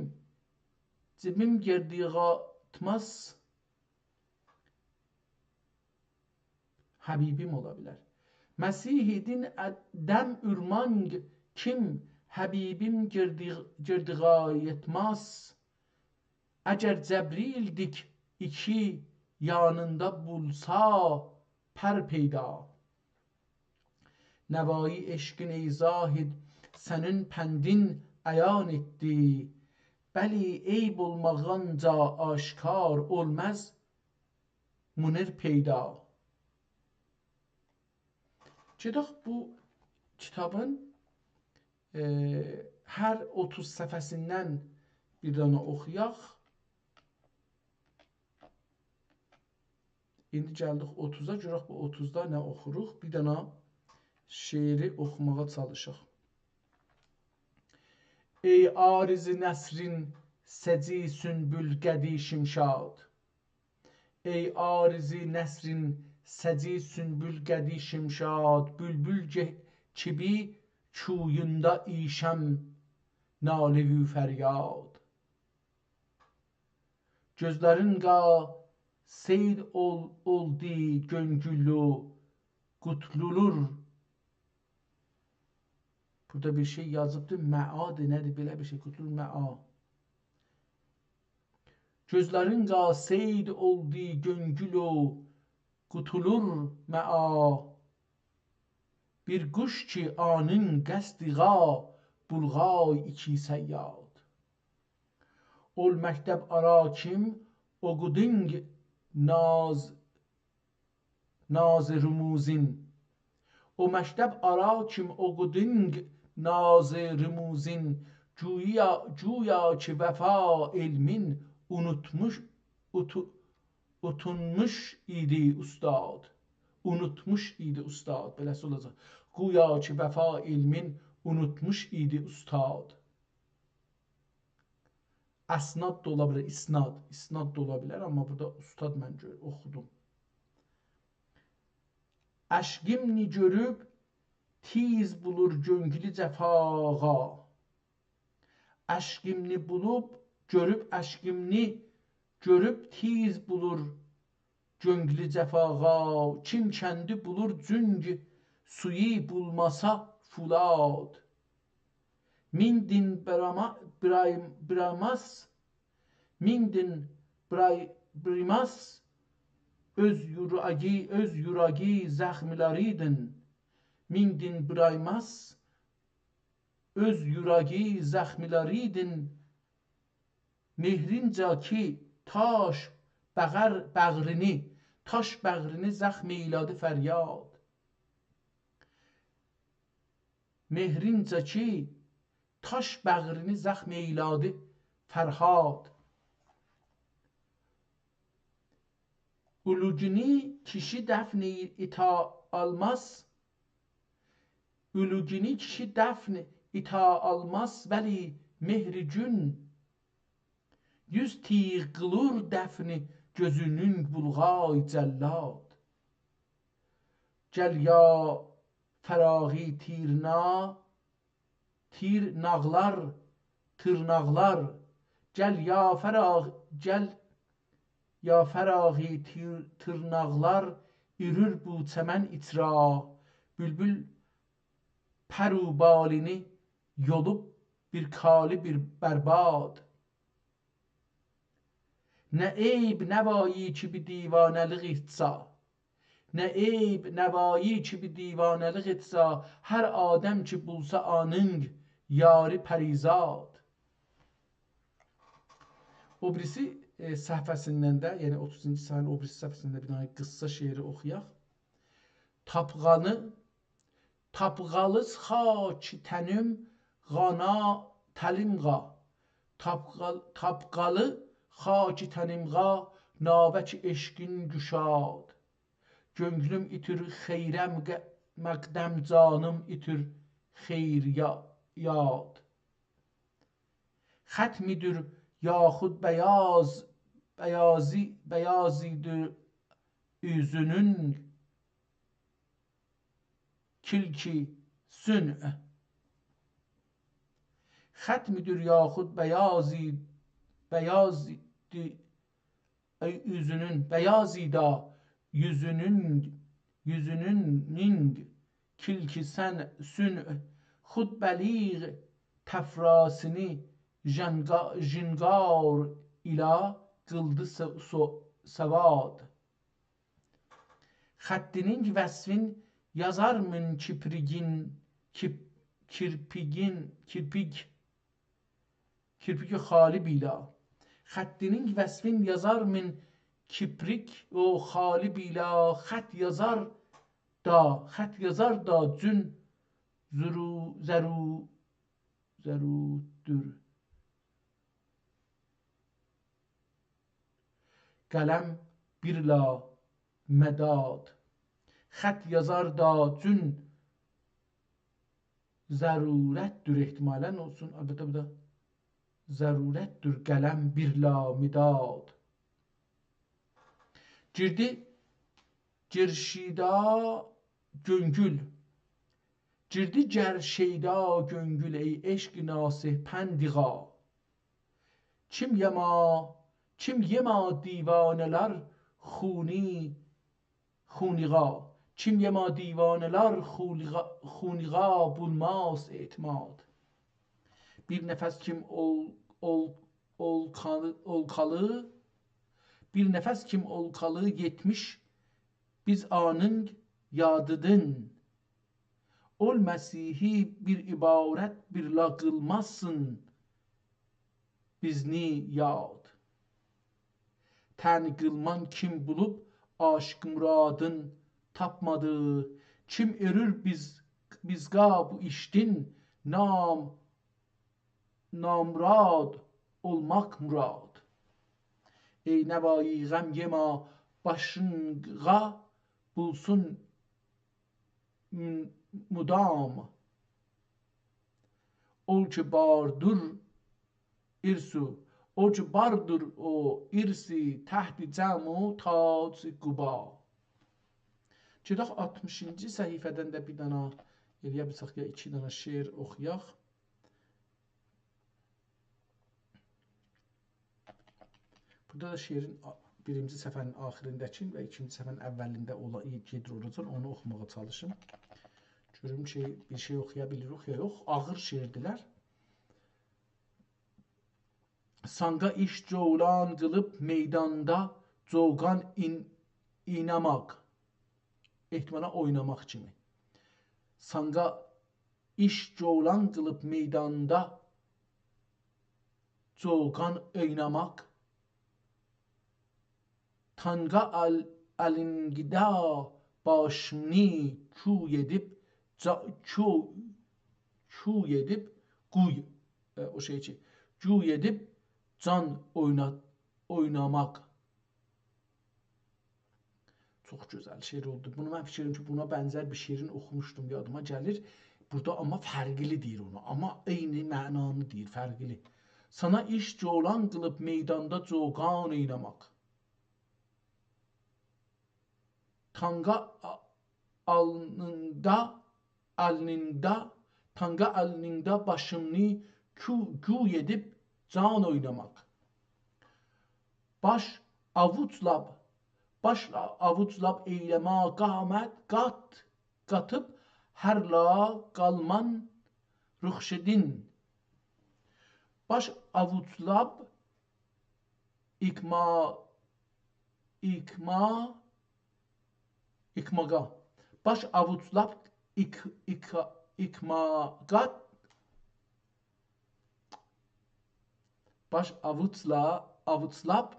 cibim gerdiğatmaz, Habibim olabilir. Məsihidin dəm urmanq kim Habibim gerdiğayetmaz, əgər Cəbrildik iki yanında bulsa pər peyda. Nəvai eşqin ey zahid sənin pəndin əyan etdi, bəli eyb olmağınca aşkar olmaz munir peyda. Gedək bu kitabın hər 30 səfəsindən bir dənə oxuyaq. İndi gəldik 30-a, görək bu 30-da nə oxuruq? Bir dənə şeiri oxumağa çalışaq. Ey arizi nəsrin səci sünbül qədi şimşad, ey arizi nəsrin səci sünbül qədi şimşad, bülbül kibi çuyunda işəm naləvü fəryad. Gözlərin qa seyd oldu göngülü qutlulur. Burada bir şey yazıbdır. Məad nədir? Belə bir şey. Qutlul məa. Gözlərin qa seyd oldu göngülü qutulur məa. Bir quş ki anın qəsdiğa bulğay iki səyyad. Ol məktəb ara kim oquding naz rumuzin. O məktəb ara kim oquding naz rumuzin. Güya ki vəfa elmin utunmuş idi ustad. Unutmuş idi ustad. Beləsi olacaq. Güya ki vəfa elmin unutmuş idi ustad. Əsnad da ola bilər, isnad da ola bilər, amma burada ustad mən oxudum. Əşqimni görüb tiz bulur göngülü cəfağa. Əşqimni görüb tiz bulur göngülü cəfağa. Kim kəndi bulur cüng suyu bulmasa fulad. Mindin brimas öz yuragi zəxmiləridin. Mindin brimas öz yuragi zəxmiləridin. Mehrinca ki taş bəğrini zəxm eyladı fəryad. Mehrinca ki taş bəğrini zəxm eyladı fərhad. Ulucuni kişi dəfn ita almaz. Ulucuni kişi dəfn ita almaz, vəli mehri gün yüz tiğ qılır dəfni gözünün bulğay cəllad. Gəl ya fəraği tirnaqlar, gəl ya fəraği tırnaqlar, ürür bu çəmən icra. Bülbül pərubalini yolub bir kali bir bərbad. Nə eyb nəvayi ki bir divanəlik etsa, nə eyb nəvayi ki bir divanəlik etsa, hər adəm ki bulsa anın yari pərizad. O birisi səhifəsindən də, yəni 30-cu səhifənin o birisi səhifəsində bir dənə qıssa şeiri oxuyaq. Tapğalız xaki tənim qana təlimqa. Tapqalı xaki tənimqa navəki eşqin güşad. Gönlüm itir xeyrəm məqdəm canım itir xeyr yad. Xətmidir yaxud bəyazidir üzünün kilki sünə. Xətmidir yaxud bəyazida yüzünün kilki sünə. Xud bəliğ təfrasini jingar ila qıldı səvad. Xəttinin vəsfin yazarmın kirpik xali bila. Xəttinin vəsfin yazarmın kiprik o xali bila. Xət yazar da cün zərudür. Qələm birla mədad. Xət yazar da cün zərurətdür, ehtimalən olsun. Əlbəttə bu da zərurətdür, qələm birla midad. Girdi gerşeyda göngül ey eşq nasih pəndiğa. Kim yema divanələr xuniğa. Kim yema divanələr xuniğa bulmaz etimad. Bir nəfəs kim olkalı yetmiş biz anın yadıdın. Ol Məsihi bir ibarət birla qılmazsın bizni yad. Tən qılman kim bulub aşıq muradın tapmadı. Kim örür bizqa bu iştin namrad olmaq murad. Ey nəvayi qəm yema başınğa bulsun mudam. Ol ki bardur o irsi təhti cəmu tac quba. Gedək 60-cı səhifədən də bir dənə eləyə bilsək ya 2 dənə şeir oxuyaq. Burada da şeirin birinci səhifənin axirindəki və ikinci səhifənin əvvəlində gedir olacaq. Onu oxumağa çalışım. Görüm ki, bir şey oxuya bilirik ya yox. Ağır şeirdilər. Sanga iş cövlan qılıb meydanda coğan inamaq. Ehtimala oynamaq kimi. Sanga iş cövlan qılıb meydanda coğan oynamaq. Tanga alingida başını çu edip o şey için cu edip can oynamaq. Çox gözəl şeir oldu. Bunu mən fikirlərim ki, buna bənzər bir şeirin oxumuşdum, yadıma gəlir. Burada amma fərqli deyir onu. Amma eyni mənanı deyir, fərqli. Sana iş coğlan qılıb meydanda coğan oynamaq. Tanga alnında başını kü edip can oynamaq. Başla avuçlab eyləmə qamət qatıb hər la qalman rüxşedin. Baş avuçlab ikmağa. Baş avuçlab ikmaqat. Baş avuçlab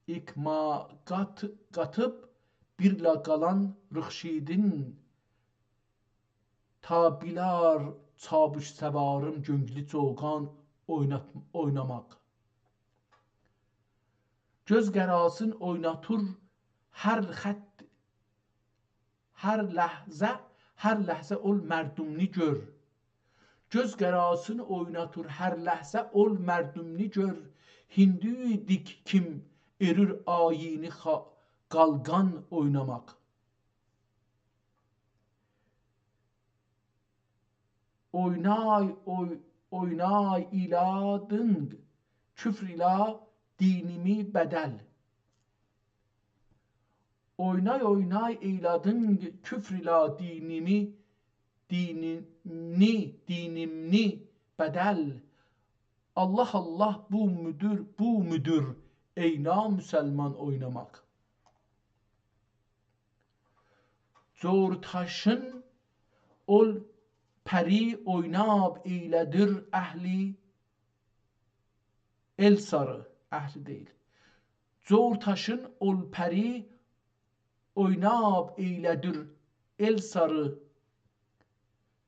ikmaqatıb birlə qalan rüxşidin. Tabilar çabuş səvarım göngülü coğan oynamaq. Göz qərasın oynatır hər ləhzə ol mərdumni gör. Göz qərasın oynatır hər ləhzə ol mərdumni gör. Hindü dik kim erir ayini qalqan oynamaq. Oynay iladın küfr ila dinimi bədəl. Oynay eyladın küfr ila dinimni bədəl. Allah bu müdür eyna müsəlman oynamaq. Zortaşın ol pəri oynab eylədir əhli el sarı. Əhli deyil. Zortaşın ol pəri oynab eylədir el sarı.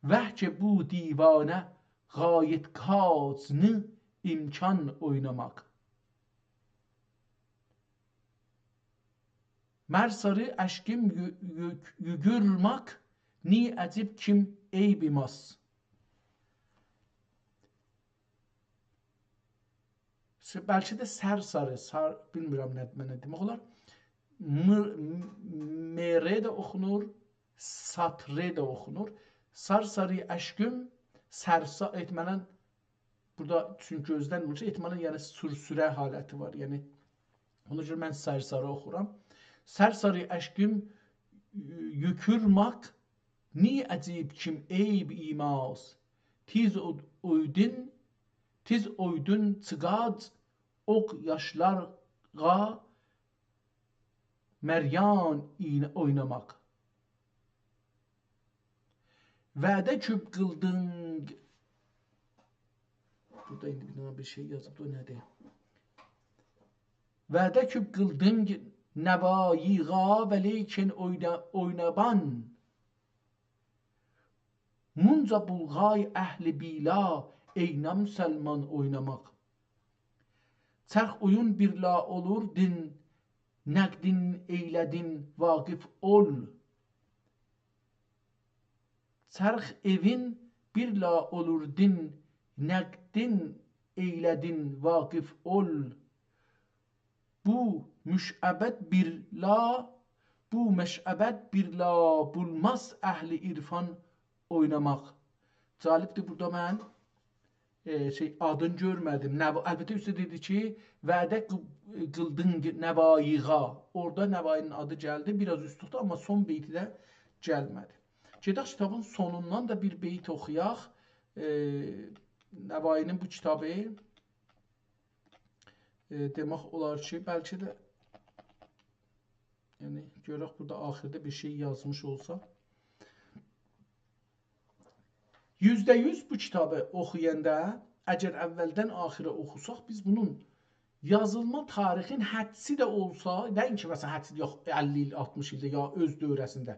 Vəhcə bu divanə gayet kazını imkan oynamaq. Mərsarı əşkim yügürmaq ni əcib kim eybimas. Bəlkə də sərsarı, bilmirəm nə demək olar. Mere də oxunur, satre də oxunur. Sarsarı əşkim, sərsa etmələn, burada çünki gözlənmir, etmələn yəni sürsürə haləti var. Yəni, ona görə mən sərsarı oxuram. Sərsarı əşkim yükürmaq, ni əcib kim eyb imaz. Tiz oydun çıqac, oq yaşlarğa məryan oynamaq. Vədə küb qıldın. Burada indi bir şey yazıb, o nədir? Vədə küb qıldın nəvayiğa və leykin oynaban. Munca bulğay əhli bila eyna müsəlman oynamaq. Çərx oyun birla olur din, nəqdin eylədin vaqif ol. Çərx evin birla olur din, nəqdin eylədin vaqif ol. Bu məşəbət birla bulmaz əhli irfan oynamaq. Calibdir, burada mən adını görmədim. Əlbəttə üstə dedi ki, vədə qıldın nəvayiğa. Orada nəvayinin adı gəldi, biraz üst tutdu, amma son beyti də gəlmədi. Gedək kitabın sonundan da bir beyt oxuyaq. Nəvayinin bu kitabı demək olar ki, bəlkə də yəni, görək burada axirdə bir şey yazmış olsa. %100 bu kitabı oxuyanda əgər əvvəldən axirə oxusaq, biz bunun yazılma tarixin hədsi də olsa, nəinki məsələn hədsi yox 50 il, 60 ildə ya öz dövrəsində.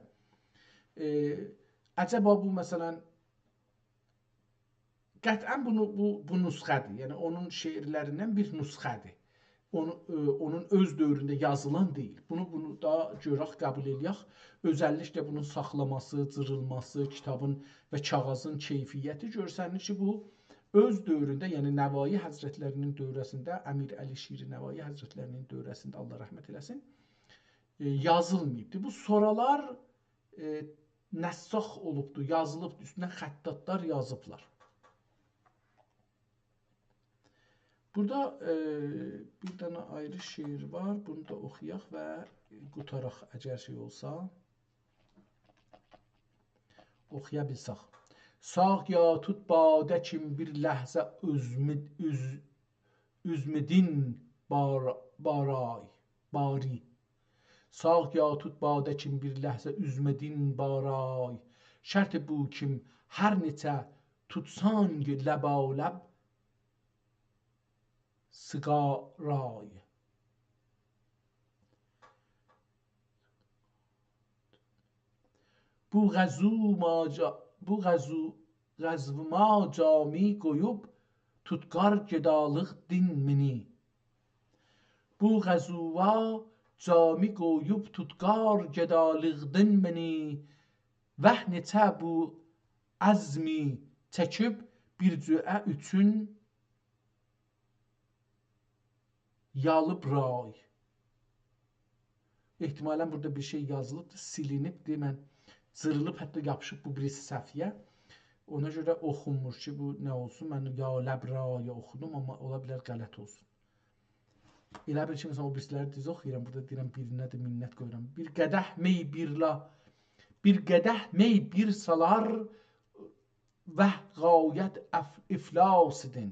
Əcəba bu məsələn qətlən bu nüsxədir. Yəni onun şeirlərindən bir nüsxədir. Onun öz dövründə yazılan deyil. Bunu da görək, qəbul eləyək. Özəlliklə bunun saxlaması, cırılması, kitabın və kağızın keyfiyyəti görsənir ki, bu öz dövründə, yəni Nəvai Həzrətlərinin dövrəsində, Əmir Əli Şiri Nəvai Həzrətlərinin dövrəsində, Allah rəhmət eləsin, yazılmayıbdır. Bu soralar nəssax olubdur, yazılıbdır, üstünə xəttatlar yazıblar. Burada bir dənə ayrı şeir var, bunu da oxuyaq və qutaraq əgər şey olsa, oxuya bilsək. Sağ ya tut badə kim bir ləhzə üzmidin bari. Sağ ya tut badə kim bir ləhzə üzmidin baray. Şərti bu kim hər neçə tutsan ləbaləb sigaray. Bu qəzvuma cami qoyub tutqar gedalıq din mini. Bu qəzuva cami qoyub tutqar gedalıq din mini. Vəh neçə bu əzmi çəkib bir cüə üçün yalıp ray. İhtimalən burada bir şey yazılıbdır, silinibdir, mən cırılıb, hətta yapışıb bu birisi səhvyə. Ona görə oxunmur ki, bu nə olsun, mən yaləb raya oxudum, amma ola bilər qələt olsun. Elə bir ki, məsələn, o birisiləri diz oxuyuram, burada deyirəm, birinə də minnət qoyuram. Bir qədəh mey bir salar və qayət iflas edin.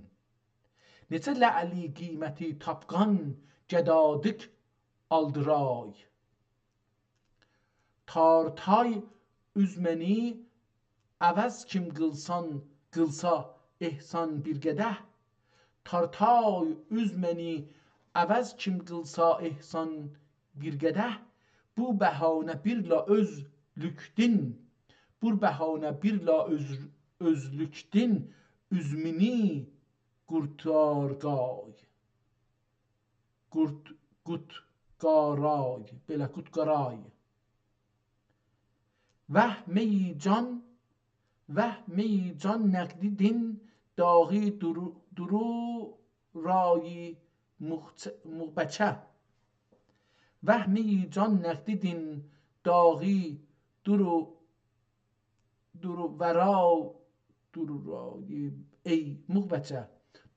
Neçə lə'li qiyməti tapqan gədadik aldıray. Tartay üzməni əvəz kim qılsa ehsan bir qədəh. Tartay üzməni əvəz kim qılsa ehsan bir qədəh. Bu bəhanə birla özlükdin. Bu bəhanə birla özlükdin. Üzmini qurtqaray. Belə qutqaray. Vəhmi can nəqdi din dağı duru rayi muğbəcə. Vəhmi can nəqdi din dağı duru rayi ey muğbəcə.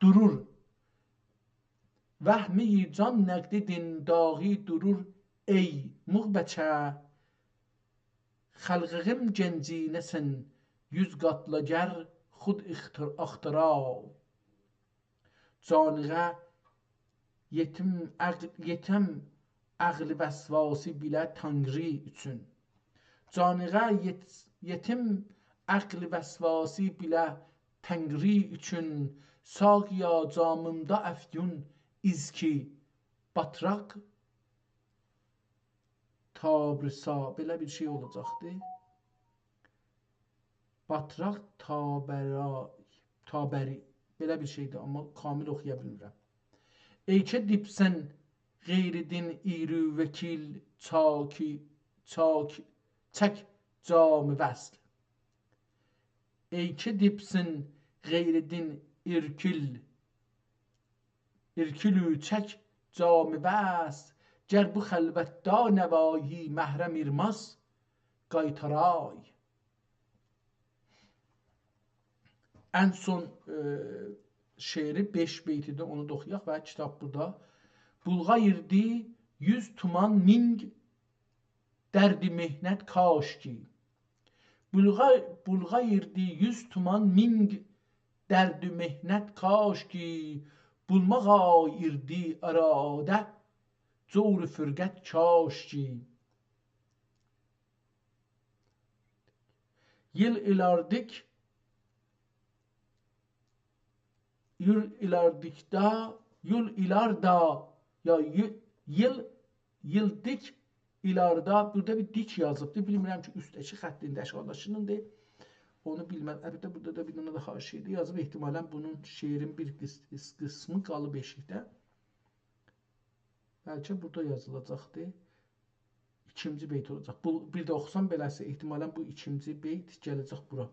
Durur. Vəhmi can nəqdi din dağı durur ey muğbəcə. Xəlqim gencinəsən yüz qatlager xud ixtira. Canığa yetim əqli vəsvası bilə Tanrı üçün. Canığa yetim əqli vəsvası bilə Tanrı üçün. Sağya camımda əfyun izki batraq tabrisa. Belə bir şey olacaqdır. Batraq taberi. Belə bir şeydir, amma kamil oxuya bilmirəm. Eykə dipsən qeyridin irü vəkil çək cami vəsl. Eykə dipsən qeyridin irkülü çək cami vəsl. Gər bu xəlvətdə nəvayi məhrəm irmaz qaytaray. Ən son şeiri 5 beytidə onu da oxuyaq və kitab burada. Bulğayırdi 100 tuman ming dərdi mehnət kaş ki. Bulğayırdi 100 tuman ming dərdi mehnət kaş ki. Bulmağa irdi aradə cor fırqət kaş ki. Yıl ilardik yıl ilardikda, yıl ilarda ya yıl dik ilarda, burada bir dik yazıbdı. Bilmirəm ki, üstdəki xəttin dəşqalaşınındır. Onu bilməm. Əlbəttə burada da bir dənə də haşiyədə yazıb. Ehtimalən bunun şeirin bir qismi qalıb eşikdə. Bəlkə burada yazılacaqdı. İkinci beyt olacaq. Bu bir də oxusam beləsə ehtimalən bu ikinci beyt gələcək bura.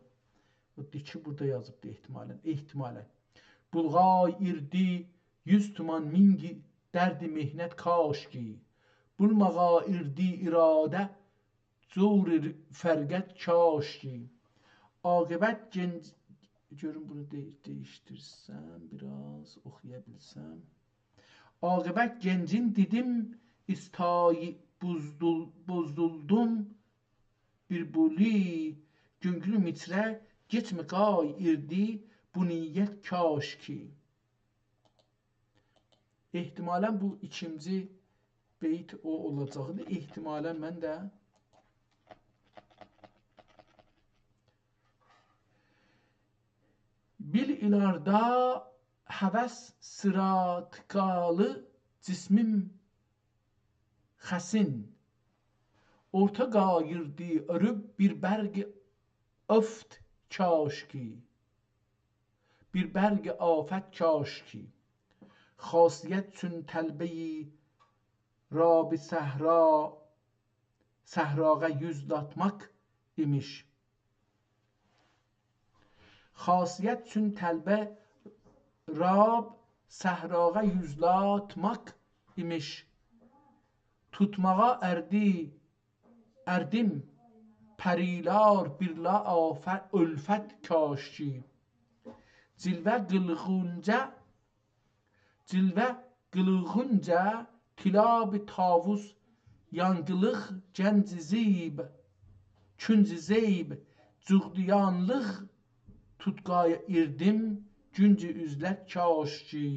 O diki burada yazıbdı ehtimalən. Ehtimalən. Bulğay irdi 100 tuman mingi dərdi mehnət kaş ki. Bulmağa irdi iradə zor fərqət kaş ki. Aqibət genc... Görün bunu değiştirsəm, biraz oxuyabilsəm. Aqibət gencin dedim istayı bozduldum bir buli güngülü mitrə geçmi qay irdi bu niyyət kaş ki. Ehtimalən bu ikinci beyt o olacaqdı. Ehtimalən mən də bil ilarda həvəs sıratqalı cismim xəsin orta qayırdi örüb bir bərgi öft kaş ki bir bərgi afət kaş ki xasiyyət çün təlbəyi rabi səhrağa yüzlatmaq imiş. Xasiyyət çün təlbə rab səhrağa yüzlatmaq imiş. Tutmağa ərdim pərilar birla afət ölfət kaş ki. Cilvə qılğınca tilab-ı tavus yanqılıq gənc-i zeyb künc-i zeyb cüğdiyanlıq tutqaya irdim güncü üzlət kaş ki.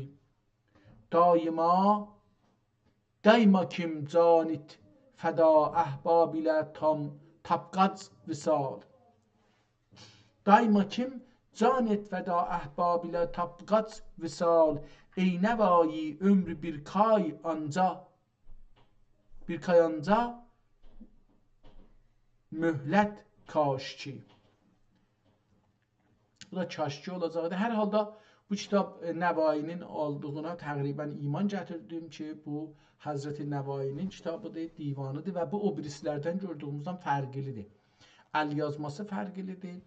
Dayma kim canit fəda əhbab ilə tapqac visal. Dayma kim canit fəda əhbab ilə tapqac visal. Ey nəvayi ömrü bir kay anca mühlət kaş ki. Bu da kaşki olacaqdı. Hər halda bu kitab Nəvainin aldığına təqribən iman gətirdim ki, bu Həzrəti Nəvainin kitabıdır, divanıdır və bu o birislərdən gördüyümüzdən fərqlidir. Əl yazması fərqlidir,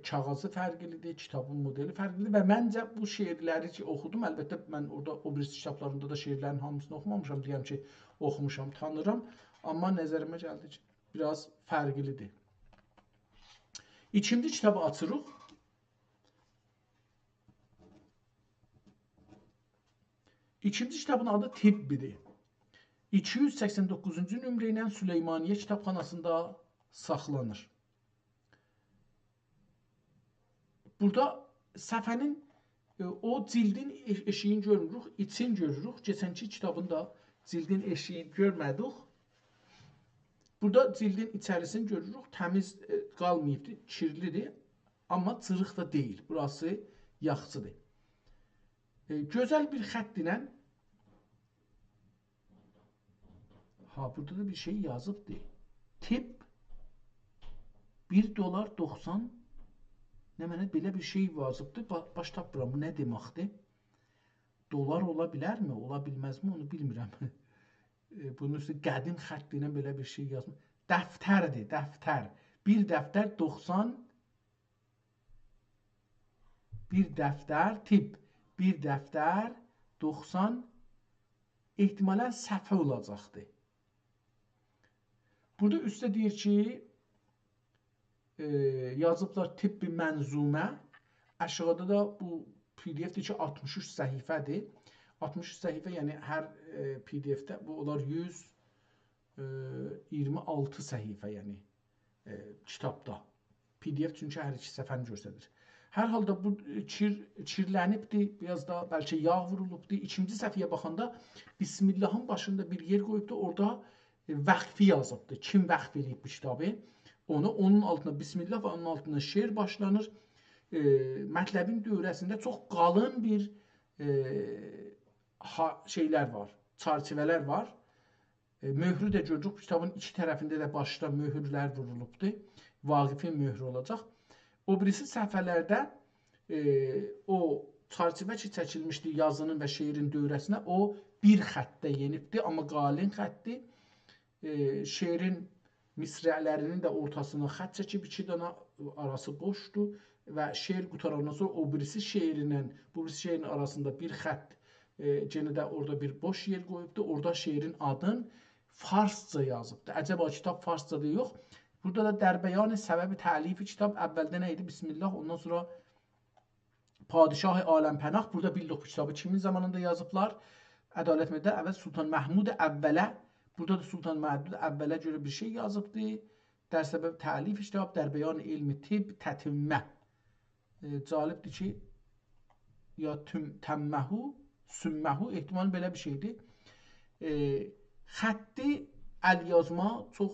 kağızı fərqlidir, kitabın modeli fərqlidir və məncə bu şeirləri ki oxudum, əlbəttə mən orada o birisi kitablarında da şeirlərin hamısını oxumamışam, deyəm ki oxumuşam, tanıram, amma nəzərimə gəldi ki biraz fərqlidir. İkinci kitabı açırıq. İkinci kitabın adı Tibbidir. 289-cu nömrə ilə Süleymaniyyə kitabxanasında saxlanır. Burada səfənin o cildin eşiğini görmürük, için görürük. Keçənki kitabın da cildin eşiğini görmədik. Burada cildin içərisini görürük, təmiz qalmayıbdır, kirlidir, amma cırıq da deyil. Burası yaxşıdır. Gözəl bir xətt ilə burada da bir şey yazıbdır. Tip $1.90 nə mənə belə bir şey yazıbdır. Baş tapmıram, bu nə deməkdir? Dolar ola bilərmi, ola bilməzmi onu bilmirəm. Bunun üstü qədim xətt ilə belə bir şey yazmış. Dəftərdir, dəftər. Bir dəftər 90, bir dəftər tip, bir dəftər 90 ehtimalən səhvə olacaqdır. Burada üstə deyir ki, yazıblar tip bir mənzumə. Aşağıda da bu PDF-dir ki 63 səhifədir. 63 səhifə, yəni hər PDF-də bu olar 126 səhifə, yəni kitabda. PDF çünki hər iki səfəni göstərir. Hər halda bu kirlənibdir, biraz da bəlkə yağ vurulubdur. İkinci səhifəyə baxanda Bismillahın başında bir yer qoyubdur, orada vəqfi yazıbdır. Kim vəqf edib bu kitabı? Onun altına Bismillah və onun altına şeir başlanır. mətləbin dövrəsində çox qalın bir şeylər var, çərçivələr var. Möhrü də görürük, kitabın iki tərəfində də başda möhürlər vurulubdur. Vaqifin möhrü olacaq. O birisi səhifələrdə o çərçivə ki çəkilmişdi yazının və şeirin dövrəsinə, o bir xəttdə yenibdir, amma qalin xətdir. Şeirin misrələrinin də ortasına xətt çəkib, iki dənə arası boşdur və şeir qutarandan sonra o birisi şeirinin, bu birisi şeirin arasında bir xətt, yenə də orada bir boş yer qoyubdur. Orada şeirin adın farsca yazıbdır. Əcəba kitab farscada yox. Burada da Dərbəyan səbəbi təlifi kitab əvvəldə nə idi? Bismillah. Ondan sonra Padişah-ı Aləmpənah. Burada bildik bu kitabı kimin zamanında yazıblar? Ədalət Məddə əvvəl Sultan Məhmud əvvələ. Burada da Sultan Məhmud əvvələ görə bir şey yazıbdır. Dər səbəb təlifi kitab, Dərbəyan ilmi tibb, tətimmə. Calibdir ki, ya təmməhu, sümməhu, ehtimal belə bir şeydir. Xətti əl yazma çox,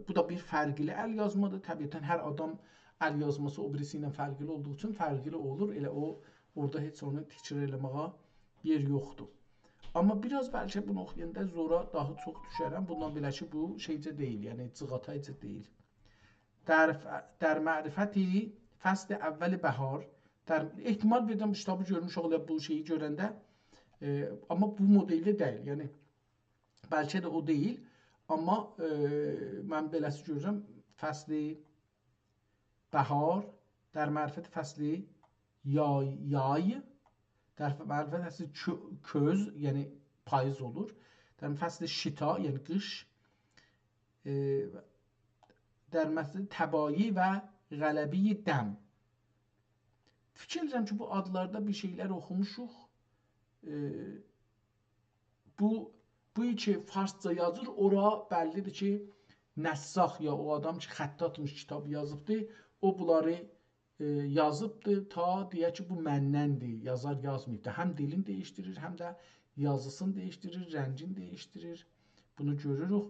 bu da bir fərqli əl yazmadır. Təbiətən hər adam əl yazması o birisi ilə fərqli olduğu üçün fərqli olur. Elə o, orada heç onu təkrar eləməyə yer yoxdur. Amma biraz bəlkə bunu oxuyanda zora daha çox düşərəm. Bundan belə ki, bu şeycə deyil, yəni cığataycə deyil. Dər mərifəti fəsl əvvəli bəhar. Ehtimal verirəm, kitabı görmüş oğlar bu şeyi görəndə. Amma bu modeldə deyil, yəni bəlkə də o deyil. Amma mən beləsi görürəm, fəsli bəhar, dər mərifət fəsli yay, dər mərifət fəsli köz, yəni payız olur. Dər fəsli şita, yəni qış, dər mərifət təbayi və qələbi dəm. Fikir edirəm ki, bu adlarda bir şeylər oxumuşuq. Bu ki farsca yazır, ora bəllidir ki, nəssax ya o adam ki, xətt atmış kitab yazıbdır, o bunları yazıbdır, ta deyə ki, bu məndəndir, yazar yazmayıbdır. Həm dilini dəyişdirir, həm də yazısını dəyişdirir, rəngini dəyişdirir. Bunu görürük.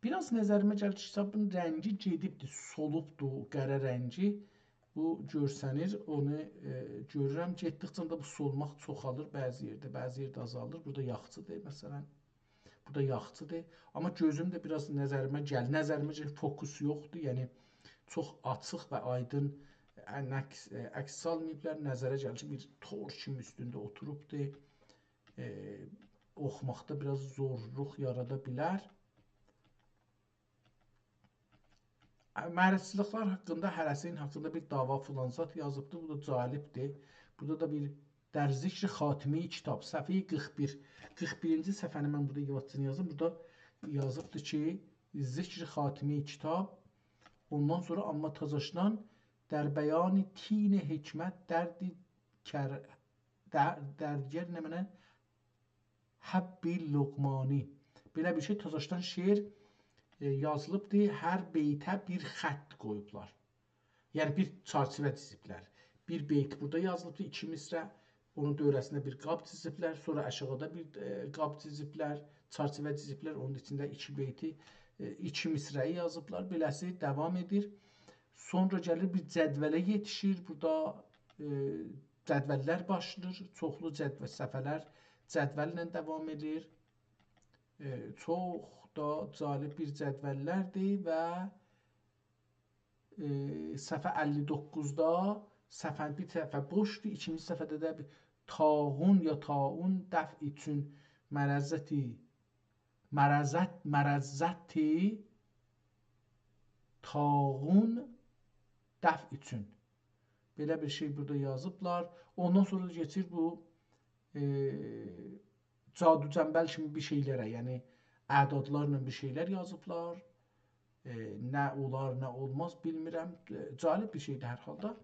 Biraz nəzərimə gəlir ki, kitabın rəngi gedibdir, solubdur, qərə rəngi. Bu görsənir, onu görürəm. Getdikcə də bu solmaq çoxalır bəzi yerdə azalır. Burada yaxçıdır, məsələn. Burada yaxçıdır. Amma gözüm də biraz nəzərimə gəlir. Nəzərimə gəlir, fokus yoxdur. Yəni, çox açıq və aydın əks salmayıblar. Nəzərə gəlir ki, bir tor kimi üstündə oturubdur. Oxumaqda biraz zorluq yarada bilər. Mərəzçiliklər haqqında, hərəsin haqqında bir dava filansat yazıbdır. Bu da calibdir. Burada da bir Dər Zikri Xatimi kitab, səhifə 41. 41-ci səhifəni mən burada yavaşçını yazdım. Burada yazıbdır ki, Zikri Xatimi kitab, ondan sonra amma tazaşdan Dərbəyani Tin Hikmət Dərgər nə mənə Həbbi Luqmani. Belə bir şey tazaşdan şeir yazılıbdır, hər beytə bir xətt qoyublar. Yəni bir çərçivə çiziblər. Bir beyt burada yazılıbdır, iki misrə, onun dövrəsində bir qab çiziblər, sonra aşağıda bir qab çiziblər, çərçivə çiziblər, onun içində iki beyti, iki misrəyi yazıblar, beləsi davam edir. Sonra gəlir bir cədvələ yetişir, burada cədvəllər başlayır, çoxlu səfələr cədvəllə davam edir. Çox da calib bir cədvəllərdir və səhifə 59-da bir səhifə boşdur, ikinci səhifədə də bir tağun ya taun dəf üçün mərəzzəti tağun dəf üçün. Belə bir şey burada yazıblar. Ondan sonra geçir bu cadu cəmbəl kimi bir şeylərə, yəni ədadlarla bir şeylər yazıblar. Nə olar, nə olmaz bilmirəm. Calib bir şeydir hər halda.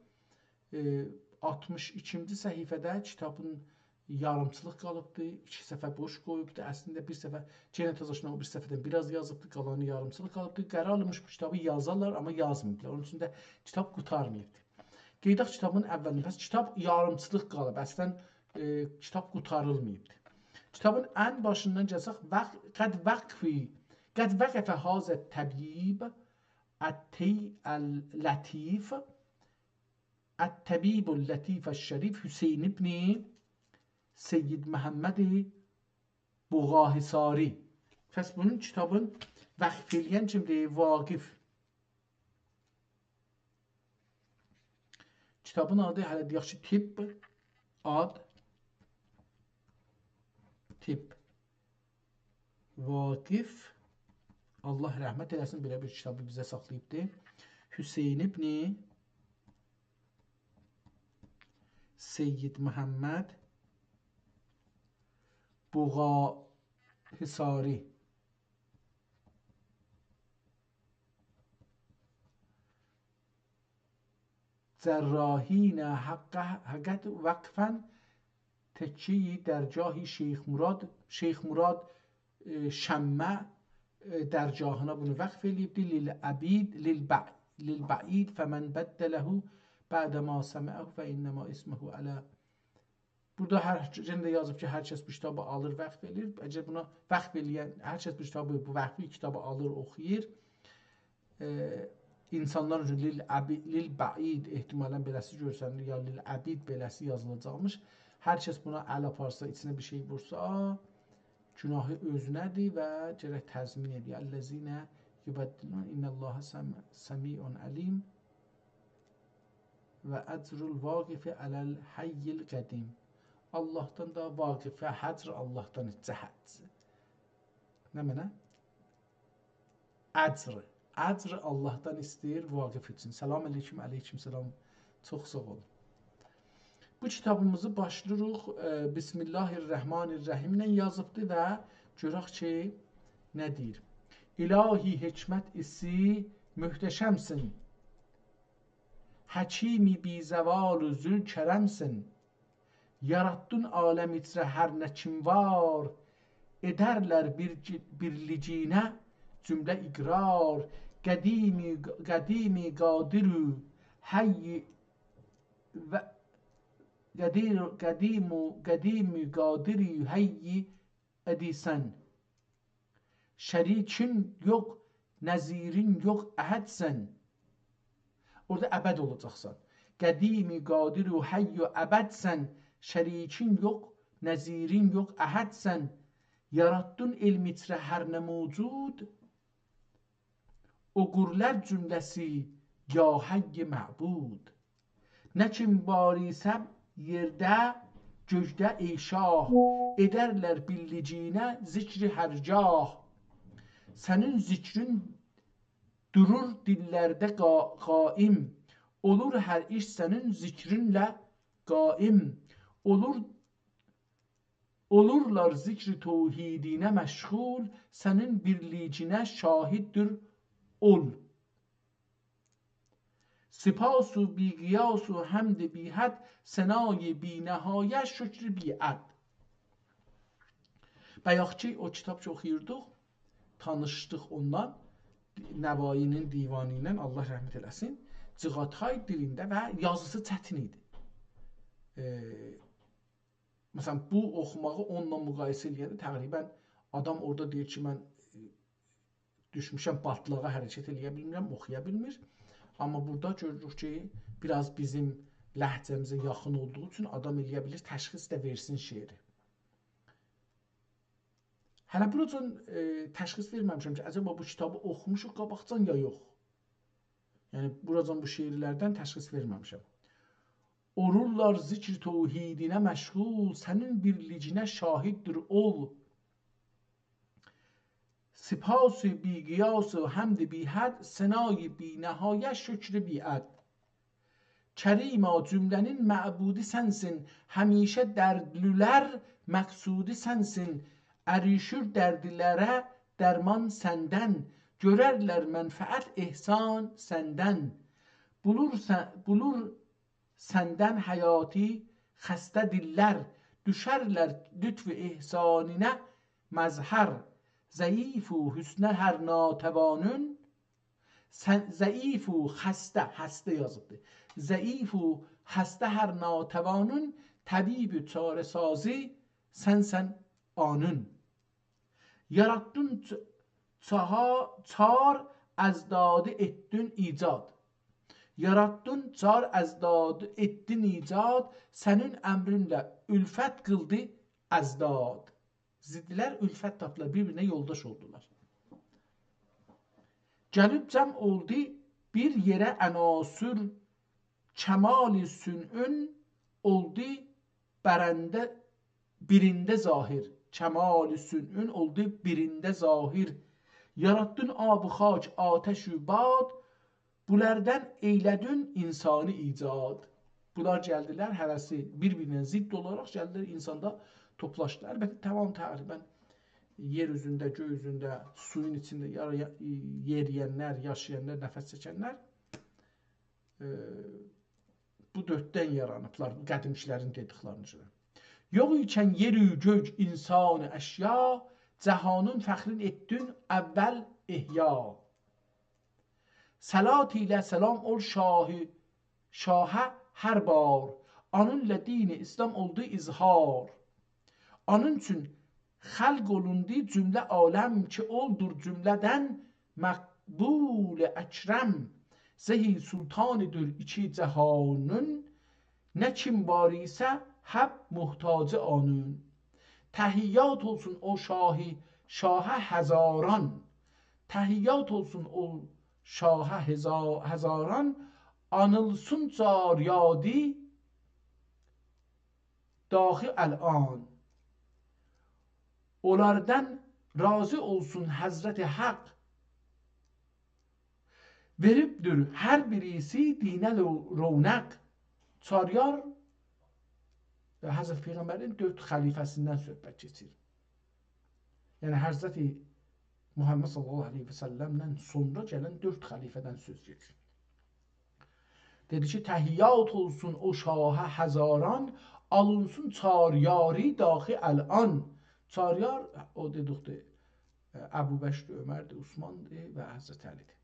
62-ci səhifədə kitabın yarımçılıq qalıbdır. 2 səhifə boş qoyubdur. Əslində bir səhifə yenə təzaşdan o bir səhifədən biraz yazıbdır. Qalanı yarımçılıq qalıbdır. Qərar alınmış bu kitabı yazarlar, amma yazmayıblar. Onun üçün də kitab qutarmayıbdır. Qeydaq kitabın əvvəlində. Bəs kitab yarımçılıq qalıb. Əslən kitab qutarılmayıbdır. Kitabın ən başından gəlsək, qəd vəqfə hazə təbib ət-təy əl-lətif الطبیب اللطیف الشریف Hüseyin ibn Seyyid Məhəmməd Buğahisari. Pəs bunun kitabın vəqf eləyən kimdir? Vaqif. Kitabın adı hələ deyək ki, Tibb ad Tibb Vaqif. Allah rəhmət eləsin, belə bir kitabı bizə saxlayıbdır. Hüseyin ibn Seyyid Məhəmməd Buğahisari. جراحین حقت وقفا تکیه‌ای در جاهی شیخ مراد شمع در جاهنا bunu وقف eləyibdi للبعید فمن بدله بعد ما سمعه فإنما اسمه على. Burada hər cəndə yazıb ki, hər kəs bu kitabı alır, vəqf eləyir. Əgər buna vəqf eləyən, hər kəs bu kitabı, bu vəqfi kitabı alır, oxuyur. İnsanlar üçün lil-ba'id ehtimalən beləsi görsənilir, ya lil-abid beləsi yazılacaqmış. Hər kəs buna əl aparsa, içinə bir şey vursa, günahı özünədir və gərək təzmin edir. Əl-ləzinə yubəddilun innəllaha səmi'un əlim və əcrul vaqifi ələl-həyyil qədim. Allahdan da vaqifə, həcr Allahdan cəhət. Nə mənə? Əcr. Əcr Allahdan istəyir vaqif üçün. Salam aleyküm, aleyküm salam. Çox sağ olun. Bu kitabımızı başlayırıq. Bismillahirrahmanirrahim ilə yazıbdır və görək ki, nə deyir? İlahi hikmət isi möhtəşəmsin. Həkimi bizəvalu zül kərəmsin. Yarattın aləm içrə hər nə kim var. Edərlər birlicinə cümlə iqrar. Qədimi qadirü hayyi və qədimi qadiri hayyi edisən. Şərikin yox, nəzirin yox, əhədsən. Orada əbəd olacaqsan. Qədimi qadiri hayyi əbədsən. Şərikin yox, nəzirin yox, əhədsən. Yarattın elmitrə hər nə mövcud. O qurlər cümləsi ya hayyi məbud. Nə kim barisəm yerdə, göydə ey şah. Edərlər billicinə zikri hərgah. Sənin zikrin durur dillərdə qaim. Olur hər iş sənin zikrinlə qaim. Olurlar zikri tevhidinə məşğul. Sənin birlicinə şahiddir ol. Sipasu bi qiyasu həmd bi həd. Sənayı bi nəhayə şükr bi əd. Bayaq ki, o kitab ki oxuyurduq, tanışdıq ondan, Nəvainin divanı ilə, Allah rəhmət eləsin, Cığatay dilində və yazısı çətin idi. Məsələn, bu oxumağı onunla müqayisə eləyəndə təqribən adam orada deyir ki, mən düşmüşəm batlağa, hərəkət eləyə bilmirəm, oxuya bilmir. Amma burada görürük ki, biraz bizim ləhcəmizə yaxın olduğu üçün adam eləyə bilir, təşxis də versin şeiri. Hələ buracan təşxis verməmişəm ki, əcəba bu kitabı oxumuşuq qabaqcan ya yox. Yəni, buracan bu şeirlərdən təşxis verməmişəm. Olurlar zikr tevhidinə məşğul, sənin birlicinə şahiddir ol. Sipas-ı bi qiyas-ı həmd bi həd, sənayı bi nəhayə şükr bi əd. Kərima cümlənin məbudi sənsin, həmişə dərdlülər məqsudi sənsin. Ərişür dərdilərə dərman səndən, görərlər mənfəət ehsan səndən. Bulur səndən həyati xəstə dillər, düşərlər lütf ehsaninə məzhər. Zəifu hüsnə hər natəvanın, zəifu xəstə, həstə yazıbdır. Zəifu xəstə hər natəvanın, təbib-i çarəsazı sənsən anın. Yarattın çar əzdadı etdin icad. Yarattın car əzdad, etdin icad, sənin əmrinlə ülfət qıldı əzdad. Ziddilər ülfət tapdılar, bir-birinə yoldaş oldular. Gəlib cəm oldu bir yerə ənasür, kəmal-i sünün oldu bərəndə birində zahir. Kəmal-i sünün oldu birində zahir. Yarattın ab-ı xaç, atəş-ü bad, bunlardan eylədin insani icad. Bunlar gəldilər, hərəsi bir-birinə zidd olaraq gəldilər, insanda toplaşdılar. Əlbəttə, tamam təqribən yer üzündə, göy üzündə, suyun içində yeriyənlər, yaşayanlar, nəfəs çəkənlər bu dörddən yaranıblar, bu qədimkilərin dediklərini görə. Yox ikən yer-ü gök, insan-ı əşya, cəhanın fəxrin etdin əvvəl ihya. Salat ilə selam ol şahə hər bar. Onunla dini İslam oldu izhar. Onun üçün xəlq olundu cümlə aləm ki oldur cümlədən məqbul əkrəm. Zehi sultanidir iki cəhanın. Nə kim var isə həb muhtacı anın. Təhiyyat olsun o şahə həzaran. Təhiyyat olsun o şahə həzaran, anılsın caryadi dahi əl'an. Onlardan razı olsun Həzrət Haq, veribdir hər birisi dinə ronaq. Çaryar Həzrət Peyğəmbərin 4 xəlifəsindən söhbət keçir. Yəni Həzrət Muhammed sallallahu aleyhi ve sellem'den sonra gelen 4 xəlifədən söz geçir. Dedi ki, təhiyyat olsun o şahə həzaran, alınsın çaryari daxi əl'an. Çaryar, o dedikdir, Əbu Bəşr, Ömərdir, Osmandır və Həzrət Əlidir.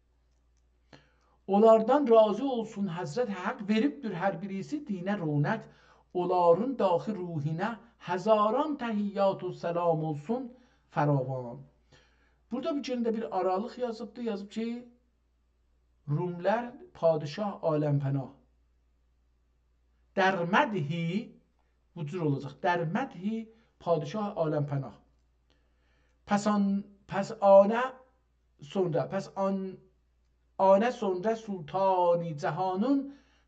Onlardan razı olsun Həzrət Haq, veribdir hər birisi dinə ronaq. Onların daxi ruhinə həzaran təhiyyat-ı səlam olsun fəravan. Burada bir yerində bir aralıq yazıbdır. Yazıb ki, Rumlər padişah aləmpənah. Dərmədhi, bu cür olacaq. Dərmədhi padişah aləmpənah. Pəs anə sonra sultani cəhanın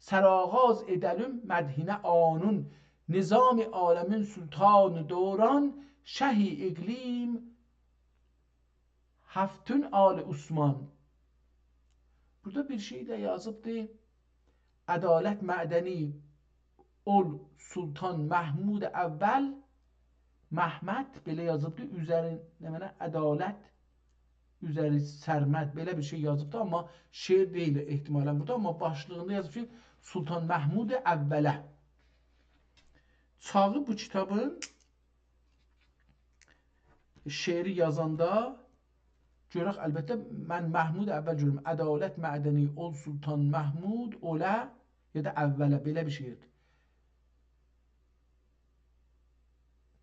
sərağaz edəlüm mədhinə anun. Nizam-ı aləmin sultanı dövran, şəhi iqlim Haftun Ali Osman. Burada bir şey də yazıbdır. Ədalət mədəni ol Sultan Məhmud əvvəl Məhməd belə yazıbdır. Üzərin nə mənə ədalət üzəri sərməd belə bir şey yazıbdır, amma şeir deyil ehtimalən burada, amma başlığında yazıb ki Sultan Məhmud əvvələ. Çağı bu kitabın şeiri yazanda görək, əlbəttə, mən Məhmud əvvəl görürüm. Ədalət mədəni ol Sultan Məhmud olə ya da əvvələ belə bir şeydir.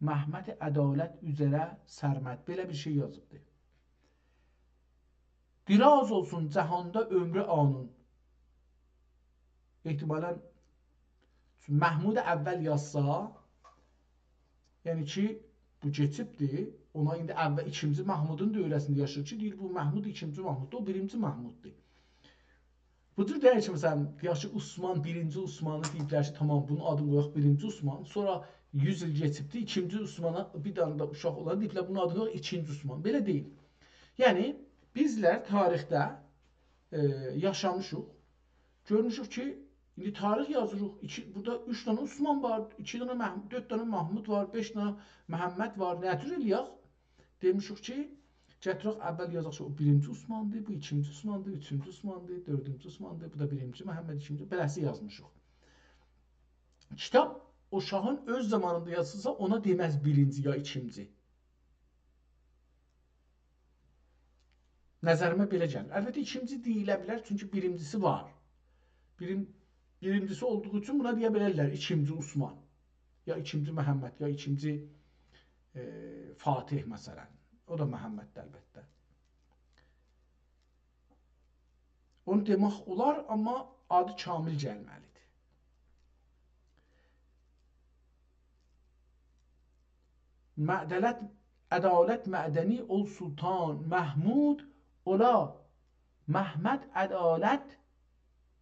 Məhməd ədalət üzərə sərməd belə bir şey yazıbdır. Diraz olsun cəhanda ömrü anun. Ehtimalən Məhmud əvvəl yazsa, yəni ki, bu keçibdir. Ona indi əvvəl 2-ci Mahmudun dövrəsində yaşayır ki, deyir bu Məhmud 2-ci Mahmuddur, o 1-ci Mahmuddur. Bu cür deyir ki, məsələn, yaşı Osman, 1-ci Osmanı deyiblər ki, tamam, bunun adını qoyaq 1-ci Osman. Sonra 100 il keçibdir, 2-ci Osmana bir dənə də uşaq olan deyiblər, bunun adını qoyaq 2-ci Osman. Belə deyil. Yəni, bizlər tarixdə yaşamışıq, görmüşük ki, indi tarix yazırıq, burada 3 dənə Osman var, 2 dənə 4 dənə Mahmud var, 5 dənə Məhəmməd var, nə tür eləyək? Demişik ki, gətirək əvvəl yazaq ki, o 1-ci Osmandır, bu 2-ci Osmandır, 3-cü Osmandır, 4-cü Osmandır, bu da 1-ci Məhəmməd, 2-ci, beləsi yazmışıq. Kitab o şahın öz zamanında yazılsa ona deməz 1-ci ya 2-ci. Nəzərimə belə gəlir. Əlbəttə 2-ci deyilə bilər, çünki 1-cisi var. 1-cisi olduğu üçün buna deyə bilərlər 2-ci Osman, ya 2-ci Məhəmməd, ya 2-ci Fatih məsələn. O da Məhəmməddir əlbəttə. Onu demək olar, amma adı kamil gəlməlidir. Ədalət mədəni ol Sultan Məhmud ola Məhməd ədalət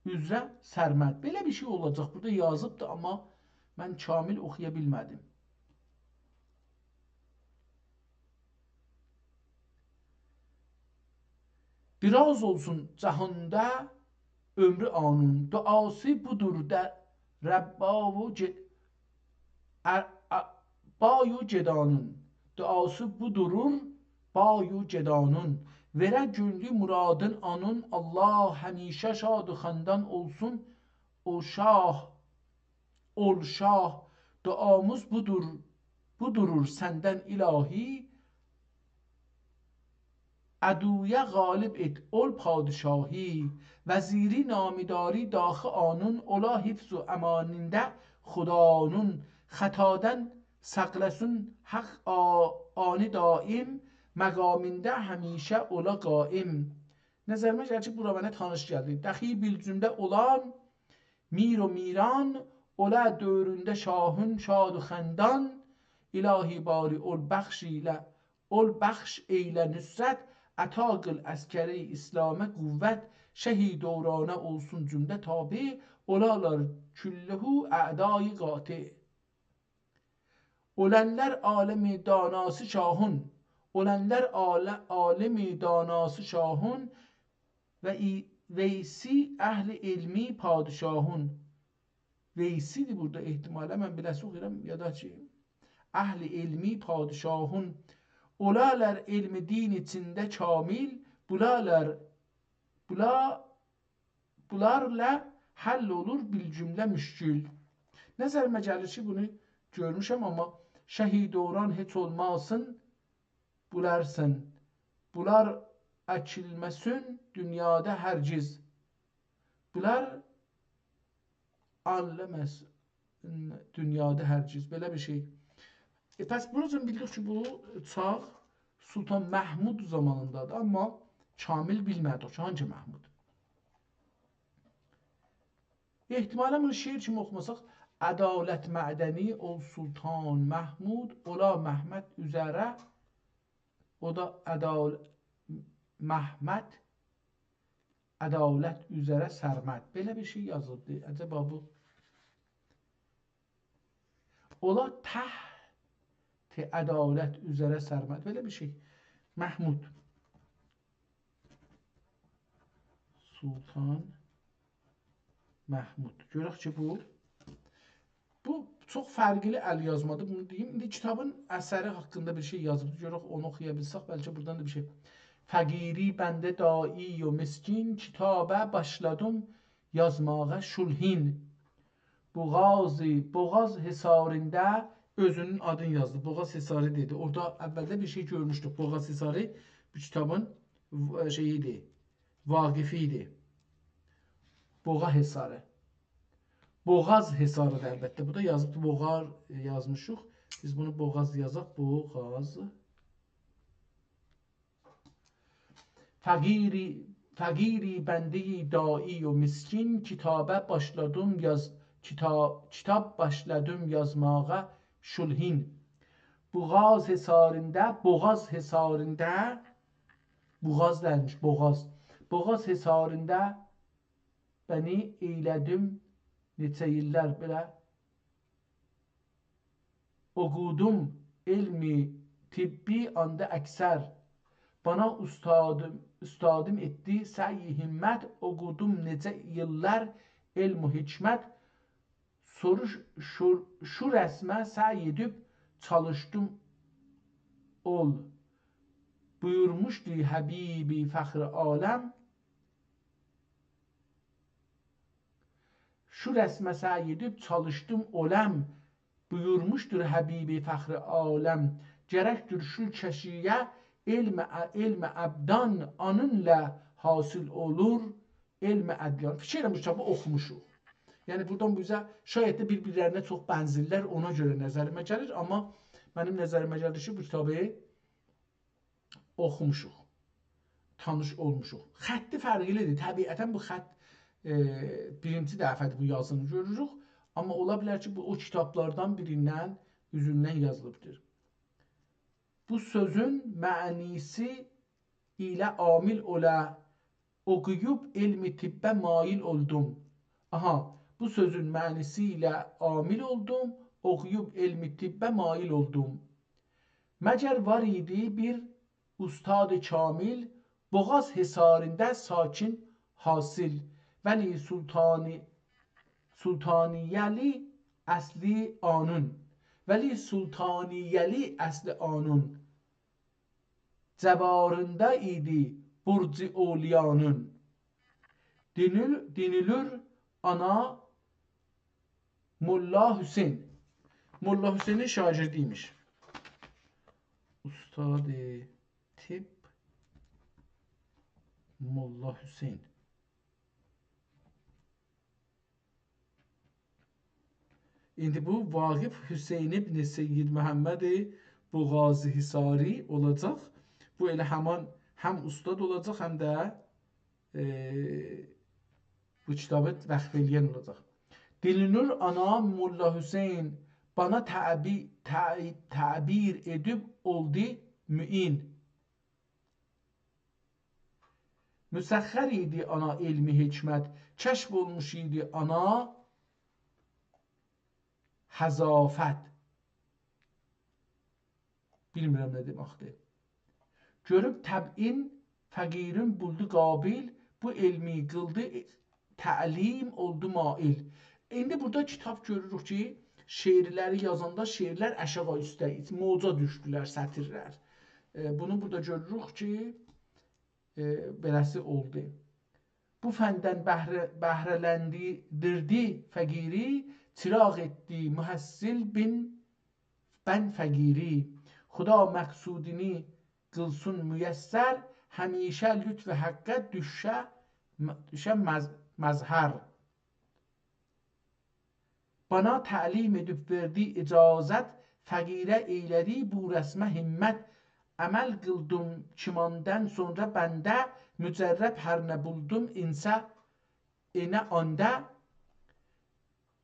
üzrə sərməd. Belə bir şey olacaq. Burada yazıbdır, amma mən kamil oxuya bilmədim. Biraz olsun cahanda ömrü anun. Duası budur da Rabbavu bayu cedanun. Duası budurur bayu cedanun. Verə gönlü muradın anun. Allah həmişə şad-ı xəndan olsun. O şah, ol şah. Duamız budurur səndən ilahi. Aduya galib et ol padişahi. Vəziri namidari daxı anun. Ola hifz و amanində xudanun. Xətadən səqləsun haq ani daim. Məqamində həmişə ola qaim. Nəzərimə gəlir ki, bura mənə tanış gəldi. Dəxi bilcümdə olan mir و میران ola dövründə şahın şad و xəndan. İlahi bari ol bəxş eylə nüsrət. Əta qıl əskəri İslamə qüvvət. Şəhi dövrana olsun cümlə tabi. Olalar külluhu ə'dai qati. Olanlar alemi danası şahın. Olanlar alemi danası şahın. Və veysi əhli ilmi padişahın. Veysidir burada ehtimalə. Mən biləsi oxuyuram ya da ki, əhli ilmi padişahın. Olalar ilmi din içində kamil. Bularla həll olur bil cümlə müşkül. Nəzərimə gəlir ki, bunu görmüşəm, amma şəhid oran heç olmasın, bularsın. Bular əkilməsin dünyada hərgiz. Bular alləməsin dünyada hərgiz. Belə bir şey. Pəs buracan bildik ki, bu çağ Sultan Məhmud zamanındadır, amma kamil bilmədik ki, hangi Məhmud? Ehtimalən bunu şeir kimi oxumasaq, ədalət mədəni ol Sultan Məhmud ola Məhməd üzərə, o da Məhməd ədalət üzərə sərməd. Belə bir şey yazıldı. Əcəba bu. Ola ədalət üzərə sərməd. Belə bir şey. Məhmud. Sultan Məhmud. Görək ki, bu çox fərqli əl yazmadır. Bunu deyim. İndi kitabın əsəri haqqında bir şey yazıb. Görək onu oxuya bilsək, bəlkə buradan da bir şey. Fəqiri bəndə dai و miskin kitabə başladım yazmağa şulhin. Boğaz hesarında özünün adını yazdı. Boğaz hesarı dedi. Orada əvvəldə bir şey görmüşdük. Boğaz hesarı bu kitabın şeyidir. Vaqifidir. Boğaz hesarı. Boğaz hesarı da əlbəttə. Bu da yazıb Boğaz yazmışıq. Biz bunu Boğaz yazaq. Boğaz. Fəqiri bəndi dai و miskin kitabə başladım kitab başladım yazmağa şulhin. Boğaz hesarında Boğaz denmiş, Boğaz hesarında bəni eylədim neçə illər belə. Oqudum ilmi tibbi anda əksər. Bana ustadım etdi səy-i himmət. Oqudum necə illər elm-i hikmət. Şu rəsmə səy edib çalışdım ol. Buyurmuşdu Həbibi fəxr aləm. Şu rəsmə səy edib çalışdım oləm. Buyurmuşdur Həbibi fəxr aləm. Gərəkdir şu kəşiyə elm əbdan anınla hasil olur elm ədyan. Fikirlə bu kitabı oxumuşuq. Yəni buradan bu bizə şayət də bir-birlərinə çox bənzirlər, ona görə nəzərimə gəlir, amma mənim nəzərimə gəlir ki, bu kitabı oxumuşuq. tanış olmuşuq. Xətti fərqlidir. Təbiətən bu xətt birinci dəfədir bu yazını görürük. Amma ola bilər ki, bu o kitablardan birindən üzündən yazılıbdır. Bu sözün mənisi ilə amil ola, oxuyub elmi tibbə mail oldum. Aha, bu sözün mənisi ilə amil oldum, oxuyub elmi tibbə mail oldum. Məgər var idi bir ustad kamil, Boğaz hisarında sakin hasil, vəli sultaniyəli əsli anun, vəli sultaniyəli əsli anun, cəvarında idi burcu oliyanın, dinilür ana Molla Hüseyin. Molla Hüseyin'in şagirdiymiş. Ustad-ı Tibb Molla Hüseyin. İndi bu Vaqif Hüseyin ibn Seyyid Məhəmməd Boğazı Hisari olacaq. Bu elə həman həm ustad olacaq, həm də bu kitabı vəqf eləyən olacaq. Dilinur ana Molla Hüseyin bana təbir edib oldu müin. Müsəxxər idi ana elmi hikmət, kəşf olmuş idi ana həzafət. Bilmirəm nə deməkdir. Görüb təb'in fəqirin buldu qabil, bu elmi qıldı təlim oldu mail. İndi burada kitab görürük ki, şeirləri yazanda şeirlər aşağı üstə, moca düşdülər, sətirlər. Bunu burada görürük ki, beləsi oldu. Bu fəndən bəhrələndirdi fəqiri, çıraq etdi mühəssil bin bən fəqiri. Xuda məqsudini qılsın müyəssər, həmişə lütf həqqə düşə məzhər. Bana təlim edib verdi icazət, fəqirə eylədi bu rəsmə himmət. Əməl qıldım kimandan sonra bəndə, mücərrəb hər nə buldum insə enə anda.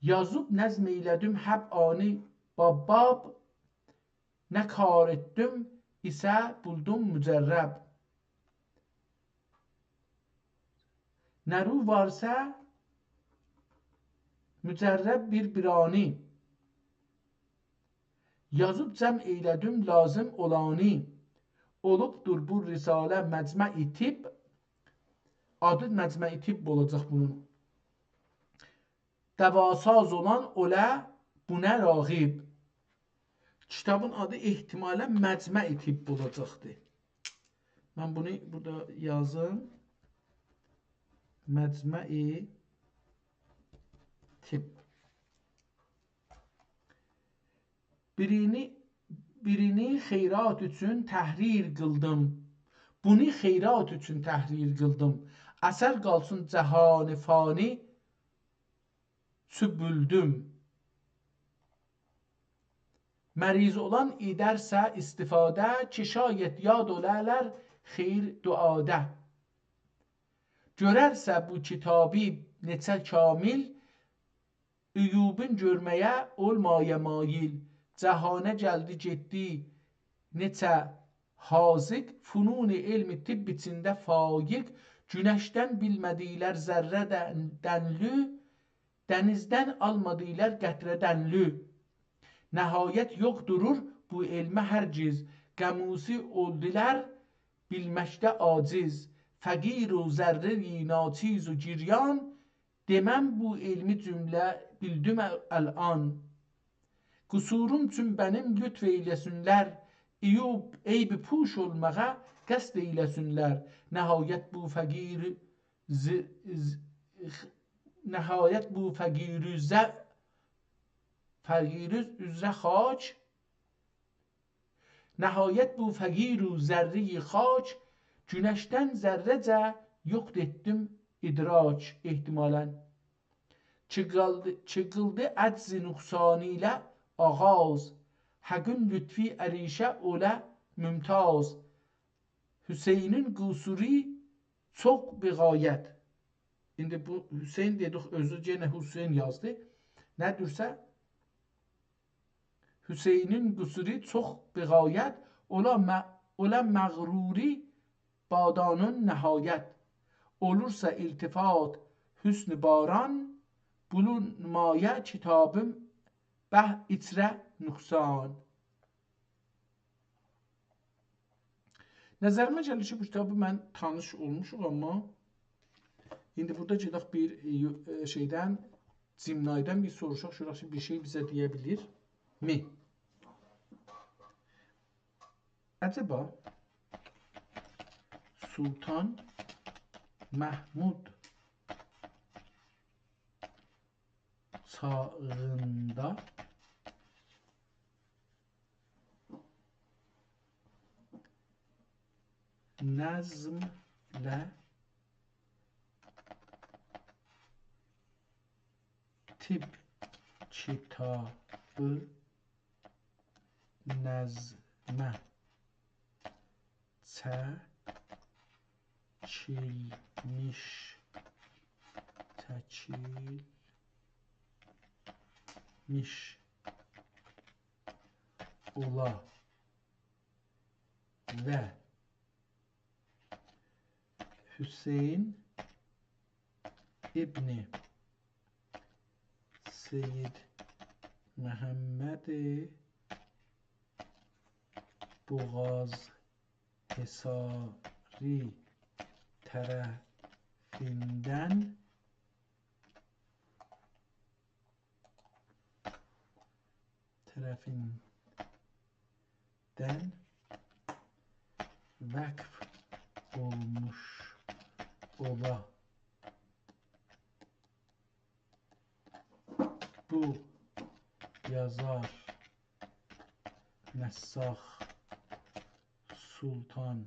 Yazıb nəzm eylədim həb ani babbab, nə kar etdim isə buldum mücərrəb. Nəru varsa mücərrəb bir birani, yazıb cəm eylədim lazım olani. Olubdur bu risalə məcmə-i tibb, adı məcmə-i tibb olacaq bunun. Dəvasaz olan olə buna rağib. Kitabın adı ehtimalən məcmə-i tibb olacaqdır. Mən bunu burada yazım. Məcmə-i tibb. Birini xeyrat üçün təhrir qıldım. Bunu xeyrat üçün təhrir qıldım. Əsər qalsın cəhan-ı fani sübüldüm. Məriz olan idərsə istifadə ki şayət yad olərlər xeyr duadə. Görərsə bu kitabı neçə kamil, üyubun görməyə olmaya mail. Cəhana gəldi getdi neçə haziq, funun-i elmi tibb içində faiq. Günəşdən bilmədilər zərrə dənlü, dənizdən almadıylar qətrə dənlü. Nəhayət yox durur bu elmə hərgiz, qəmusi oldular bilməkdə aciz. Fəqir و zərrəyi naçiz و giryan, deməm bu elmi cümlə bildim الان. Qusurum üçün bənim lütf eyləsinlər, eyb puş olmağa qəsd eyləsinlər. Nəhayət bu fəqiri üzrə xaç, nəhayət bu fəqir-u zərri xaç, günəşdən zərrəcə yox etdim idrac ehtimalən. Çıqıldı əcz-i nüqsani ilə ağaz, həqün lütfi ərişə olə mümtaz. Hüseynin qusuri çox biğayət. İndi bu Hüseyn dedik, özü yenə Hüseyn yazdı. Nədirsə? Hüseynin qusuri çox biğayət, ola məğruri badanın nəhayət. Olursa iltifat hüsn baran, bulunmaya kitabım bəh itrə nüqsan. Nəzərimə gəlir ki, bu kitabı mən tanış olmuşuq, amma indi burada gedək bir şeydən, Cimnaydan bir soruşaq, şurası bir şey bizə deyə bilir mi? Əcəba Sultan Məhmud çağında nəzmlə tib kitabı nəzmə çəkilmiş ola və Hüseyn İbni Seyyid Məhəmməd Boğazhisari tərəfindən vəqf olmuş ola. Bu yazar Nəssah Sultan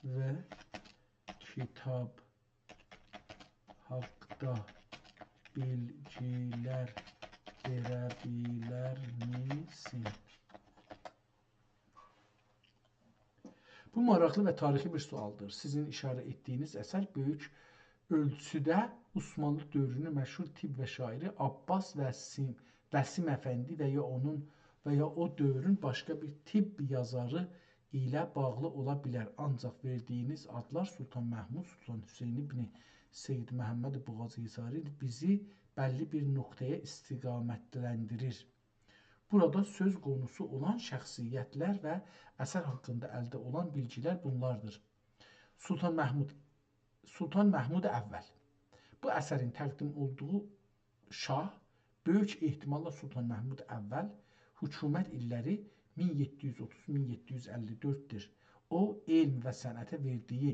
və kitab haqqda bilgilər verə bilər misin? Bu maraqlı və tarixi bir sualdır. Sizin işarə etdiyiniz əsər böyük ölçüdə Osmanlı dövrünün məşhur tibb və şairi Abbas Vəsim Əfəndi və ya o dövrün başqa bir tibb yazarı ilə bağlı ola bilər. Ancaq verdiyiniz adlar Sultan Məhmud, Sultan Hüseyn İbni Seyyid Məhəmməd Boğazhisari bizi bəlli bir nöqtəyə istiqamətləndirir. Burada söz konusu olan şəxsiyyətlər və əsər haqqında əldə olan bilgilər bunlardır. Sultan Məhmud Əvvəl. Bu əsərin təqdim olduğu şah böyük ehtimalla Sultan Məhmud Əvvəl hökumət illəri 1730-1754'dir. O, elm və sənətə verdiyi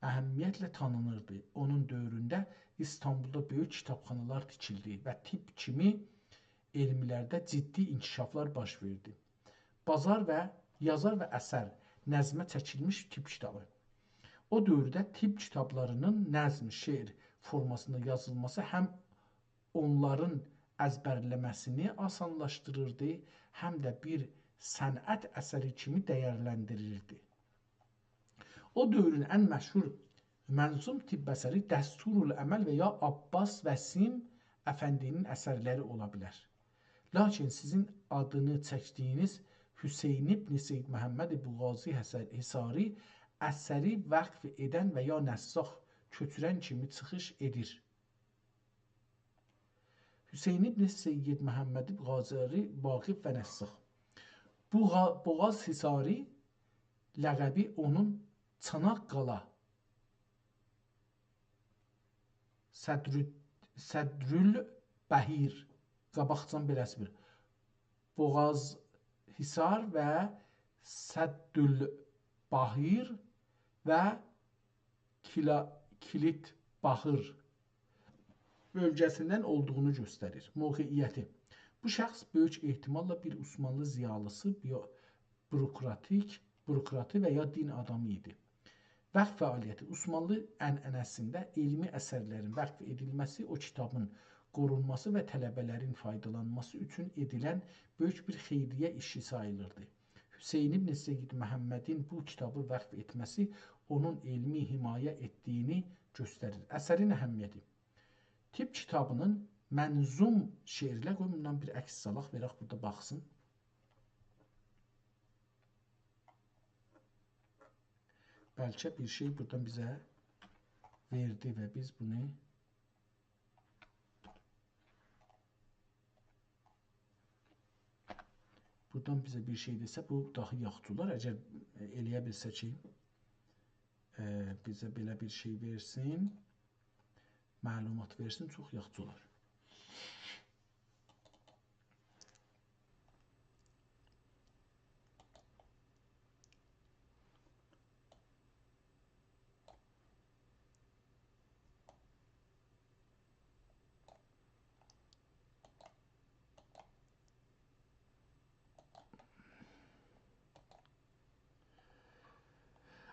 əhəmiyyətlə tanınırdı. Onun dövründə İstanbulda böyük kitabxanalar tikildi və tibb kimi elmlərdə ciddi inkişaflar baş verdi. Yazar və əsər nəzmə çəkilmiş tibb kitabı. O dövrdə tibb kitablarının nəzm, şeir formasında yazılması həm onların əzbərləməsini asanlaşdırırdı, həm də bir sənət əsəri kimi dəyərləndirilirdi. O dövrün ən məşhur mənzum tibb əsəri Dəsturul Əməl və ya Abbas Vəsim Əfəndinin əsərləri ola bilər. Lakin sizin adını çəkdiyiniz Hüseyn İbni Seyyid Məhəmməd Boğazhisari əsəri vəqf edən və ya nəssah köçürən kimi çıxış edir. Hüseyn İbni Seyyid Məhəmməd Boğazhisari vaqif və nəssah. Boğazhisari ləqəbi onun Çanaqqala Sədrül Bəhir qabaqcan beləsi bir Boğazhisar və Səddül Bahir və Kilit Bahır bölgəsindən olduğunu göstərir. Mövqeyiyyəti. Bu şəxs böyük ehtimalla bir Osmanlı ziyalısı, bürokratı və ya din adamı idi. Vəqf fəaliyyəti Osmanlı ənənəsində elmi əsərlərin vəqf edilməsi, o kitabın qorunması və tələbələrin faydalanması üçün edilən böyük bir xeyriyyə işi sayılırdı. Hüseyn ibn Seyyid Məhəmmədin bu kitabı vəqf etməsi onun elmi himayə etdiyini göstərir. Əsərin əhəmiyyəti. Tip kitabının mənzum şeirlə qoyumundan bir əks salaq verək burada baxsın. Bəlkə bir şey buradan bizə verdi və biz bunu buradan bizə bir şey desə, bu dahi yaxçılar əgər eləyə bilsə ki, bizə belə bir şey versin, məlumat versin, çox yaxşı olar.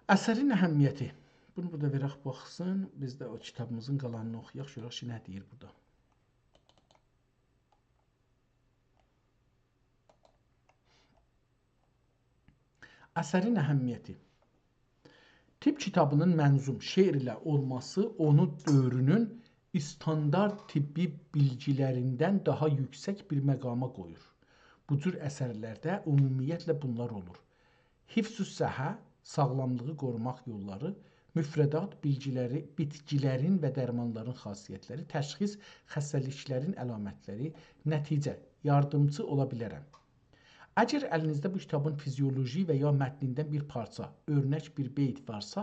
Əsərin əhəmiyyəti. Bunu burada verək baxsın. Biz də o kitabımızın qalanını oxuyaq. Görək ki, nə deyir burada. Əsərin əhəmiyyəti. Tip kitabının mənzum şeir ilə olması onu dövrünün standart tibbi bilgilərindən daha yüksək bir məqama qoyur. Bu cür əsərlərdə ümumiyyətlə bunlar olur. Hifz-ü səhə, sağlamlığı qorumaq yolları, müfrədat, bilgiləri, bitkilərin və dərmanların xasiyyətləri, təşxis, xəstəliklərin əlamətləri, nəticə, yardımcı ola bilərəm. Əgər əlinizdə bu kitabın fizioloji və ya mətnindən bir parça, örnək bir beyt varsa,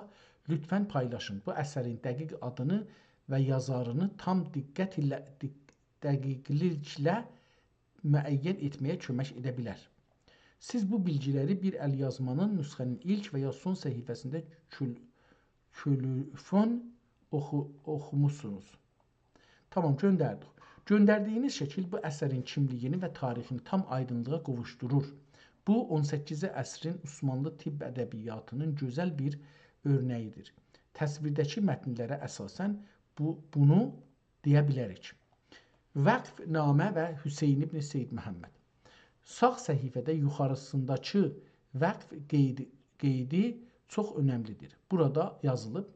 lütfən paylaşın. Bu əsərin dəqiq adını və yazarını tam dəqiqliklə müəyyən etməyə kömək edə bilər. Siz bu bilgiləri bir əlyazmanın nüsxənin ilk və ya son səhifəsində külüfon oxumusunuz. Tamam, göndərdik. Göndərdiyiniz şəkil bu əsərin kimliyini və tarixini tam aydınlığa qovuşdurur. Bu, 18-ci əsrin Osmanlı tibb ədəbiyyatının gözəl bir örnəyidir. Təsvirdəki mətnlərə əsasən bunu deyə bilərik. Vəqfnamə və Hüseyn ibn Seyyid Məhəmməd. Sağ səhifədə yuxarısındakı vəqf qeydi çox önəmlidir. Burada yazılıb,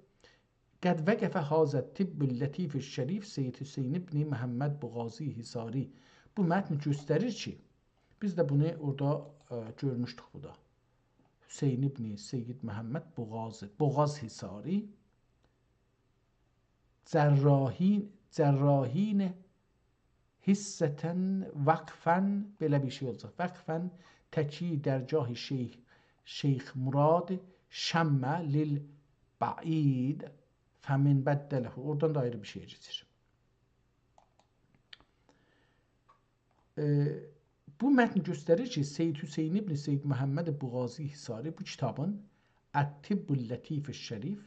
Qəd vəqəfə hazət tibbül lətifü şərif Seyyid Hüseyn ibn Məhəmməd Boğazi Hisari. Bu mətn göstərir ki, biz də bunu orada görmüşdük bu da. Hüseyn ibn Seyyid Məhəmməd Boğaz Hisari cərrahin hissətən vəqfən, belə bir şey olacaq. Vəqfən təki dərgah Şeyx Murad şəmmə lil bəid fəmin bəddələhu. Oradan da ayrı bir şey geçir. Bu mətn göstərir ki, Seyyid Hüseyn ibn Seyyid Məhəmməd Boğazi Hisari bu kitabın Ət-Tibbül Lətif Şərif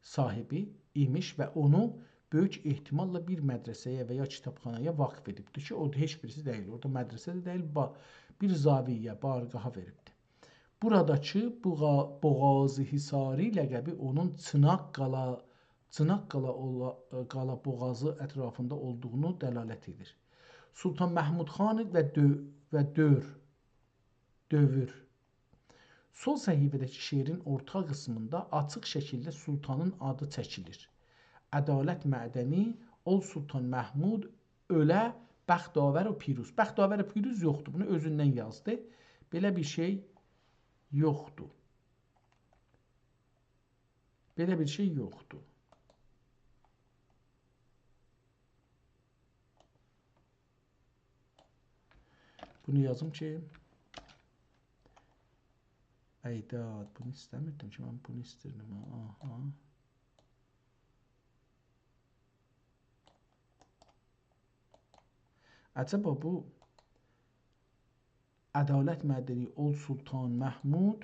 sahibi imiş və onu böyük ehtimalla bir mədrəsəyə və ya kitabxanaya vaqf edibdir ki, o heç birisi deyil. Orada mədrəsə də deyil, bir zaviyyə, barqaha veribdir. Buradakı Boğazi Hisari ləqəbi onun Çanaqqala boğazı ətrafında olduğunu dəlalət edir. Sultan Məhmud xan və dövr. Sol səhifədəki şeirin orta qismində açıq şəkildə sultanın adı çəkilir. Ədalət mədəni, ol Sultan Məhmud, ölə, bəxtavər və piruz. Bəxtavər və piruz yoxdur. Bunu özündən yazdı. Belə bir şey yoxdur. Belə bir şey yoxdur. Bunu yazım ki, əydad, bunu istəmirdim ki, mən bunu istirdim. Aha. Acaba bu ədalət mədəni ol Sultan Məhmud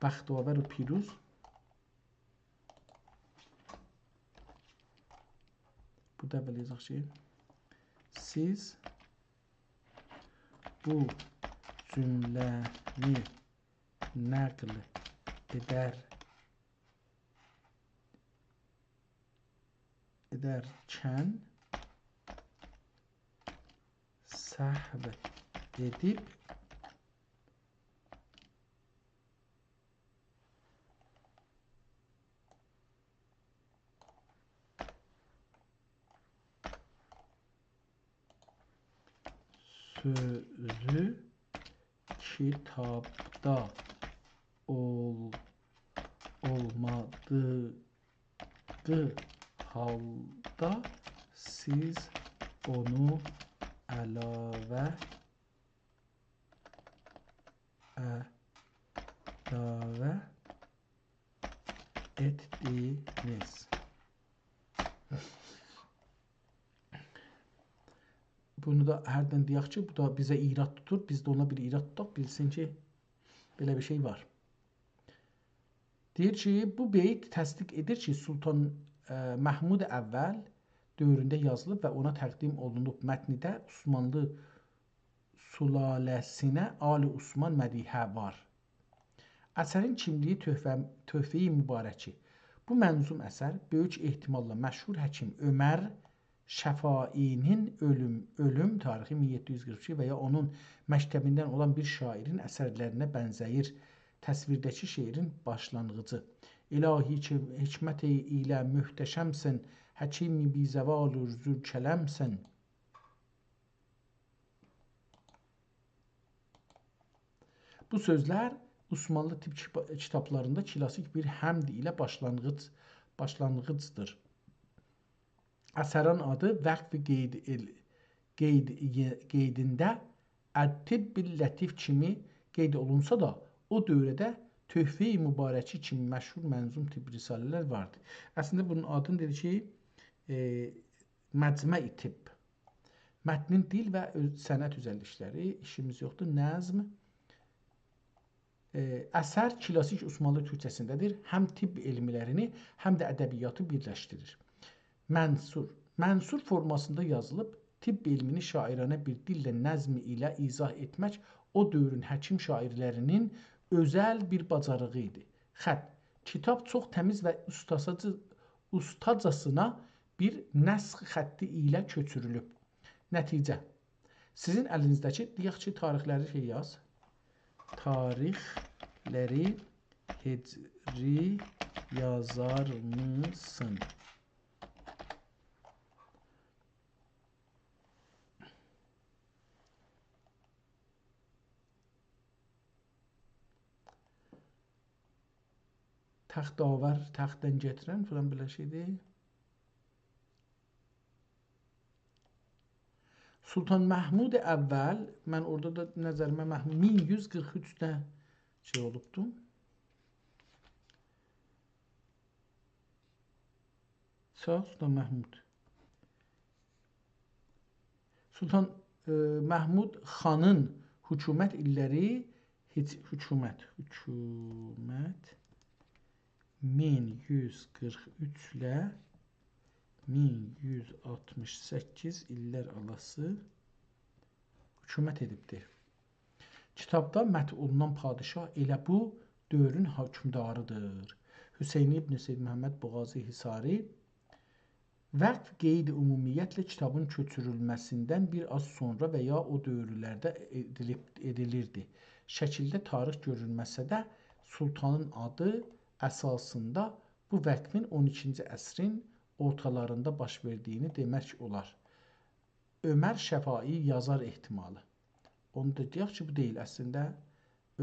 bəxtavər və piruz bu da belə yazaq ki, siz bu cümləni nəql edərkən səhv edib sözü kitabda olmadığı halda siz onu əlavə etdiniz. Bunu da hərdən deyək ki, bu da bizə irad tutur. Biz də ona bir irad tutaq, bilsin ki, belə bir şey var. Deyir ki, bu beyt təsdiq edir ki, Sultan Məhmud əvvəl dövründə yazılıb və ona təqdim olunub. Mətnidə Osmanlı sülaləsinə Ali Osman mədihə var. Əsərin kimliyi töhfə-i mübarəki. Bu mənzum əsər böyük ehtimalla məşhur həkim Ömər Şəfainin ölüm tarixi 1742 və ya onun məktəbindən olan bir şairin əsərlərinə bənzəyir. Təsvirdəki şeirin başlanğıcı. İlahi hikmət ilə möhtəşəmsən, həkimi bizəvalur zülkələmsən. Bu sözlər Osmanlı tip kitablarında klasik bir həmd ilə başlanğıcdır. Əsərin adı vəqf qeydində Ət-Tibbil Lətif kimi qeyd olunsa da, o dövrdə Töhfə-i Mübarəki kimi məşhur mənzum tibb risalələr vardı. Əslində bunun adını dedi ki, Məcmə-i Tibb. Mətnin dil və sənət üzərlikləri, işimiz yoxdur, nəzm. Əsər klasik Osmanlı türkçəsindədir. Həm tibb elmlərini, həm də ədəbiyyatı birləşdirir. Mənsur formasında yazılıb, tibb elmini şairanə bir dillə nəzmi ilə izah etmək o dövrün həkim şairlərinin özəl bir bacarığı idi. Xətt. Kitab çox təmiz və ustacasına bir nəsx xətti ilə köçürülüb. Nəticə. Sizin əlinizdəki, deyək ki, tarixləri yaz. Tarixləri hecri yazar mısın? Taxtavar, taxtdan getirən falan belə şeydir. Sultan Məhmud əvvəl, mən orada da nəzərimə 1143-də şey olubdu. Sağ Sultan Məhmud. Sultan Məhmud xanın hökumət illəri hökumət 1143 ilə 1168 illər arası hökumət edibdir. Kitabda mət olunan padişah elə bu dövrün hökmdarıdır. Hüseyn ibn Seyd Məhəmməd Boğazi Hisari vəqf qeydi ümumiyyətlə kitabın köçürülməsindən bir az sonra və ya o dövrlərdə edilirdi. Şəkildə tarix görülməsə də sultanın adı əsasında bu vəqfin 12-ci əsrin ortalarında baş verdiyini demək olar. Ömər Şəfai yazar ehtimalı. Onu da deyək ki, bu deyil. Əslində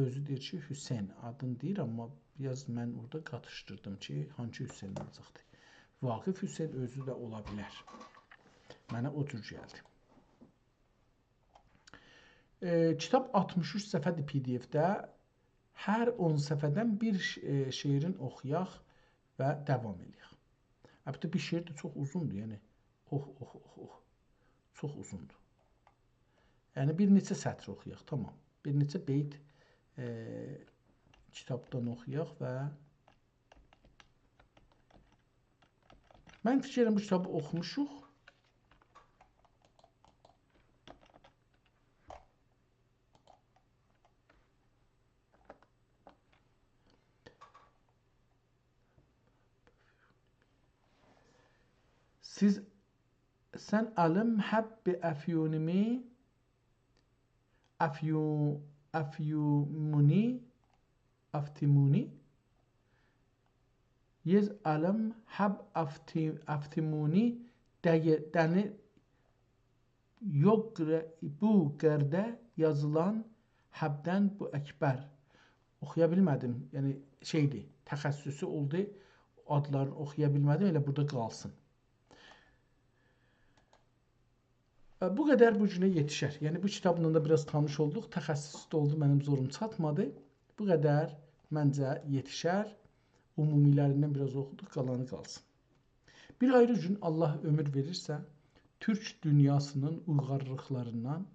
özü deyir ki, Hüseyn adını deyir, amma biraz mən orada qatışdırdım ki, hangi Hüseyn olacaqdır. Vaqif Hüseyn özü də ola bilər. Mənə o cür gəldi. Kitab 63 səhifədir PDF-də. Hər 10 səhifədən bir şeirin oxuyaq və davam edək. Hətta bir şeir də çox uzundur, yəni çox uzundur. Yəni bir neçə sətr oxuyaq, tamam. Bir neçə beyt kitabdan oxuyaq və mən fikirəm bu kitabı oxumuşuq. Sən əlim həbbi əfyunimi əfyumuni aftimuni Yez əlim həb aftimuni dəni yok bu qərdə yazılan həbdən bu əkbər. Oxuya bilmədim. Yəni şeydir, təxəssüsü oldu. Adlarını oxuya bilmədim, elə burada qalsın. Bu qədər bu günə yetişər. Yəni bu kitabla da biraz tanış olduq. Təxəssüs də oldu, mənim zorum çatmadı. Bu qədər məncə yetişər. Umumilərindən biraz oxuduq, qalanı qalsın. Bir ayrı gün Allah ömür verirsə, Türk dünyasının uyğarlıqlarından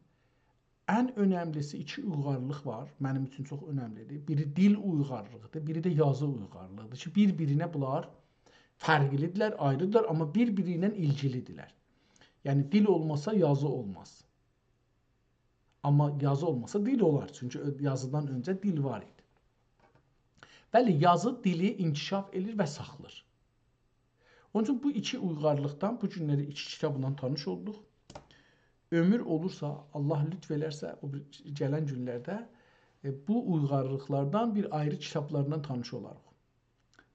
ən önəmlisi 2 uyğarlıq var. Mənim üçün çox önəmlidir. Biri dil uyğarlığıdır, biri də yazı uyğarlığıdır ki, bir-birinə bunlar fərqlidirlər, ayrıdırlar, amma bir-biri ilə ilgilidirlər. Yəni dil olmasa yazı olmaz. Amma yazı olmasa dil olar. Çünki yazıdan öncə dil var idi. Bəli, yazı dili inkişaf edir və saxlır. Onun üçün bu 2 uyğarlıqdan bu günləri 2 kitabla tanış olduq. Ömür olursa, Allah lütf elərsə, o gələn günlərdə bu uyğarlıqlardan bir ayrı kitablarla tanış olarıq.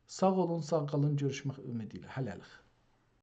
Sağ olun, sağ qalın, görüşmək ümidi ilə. Hələlik.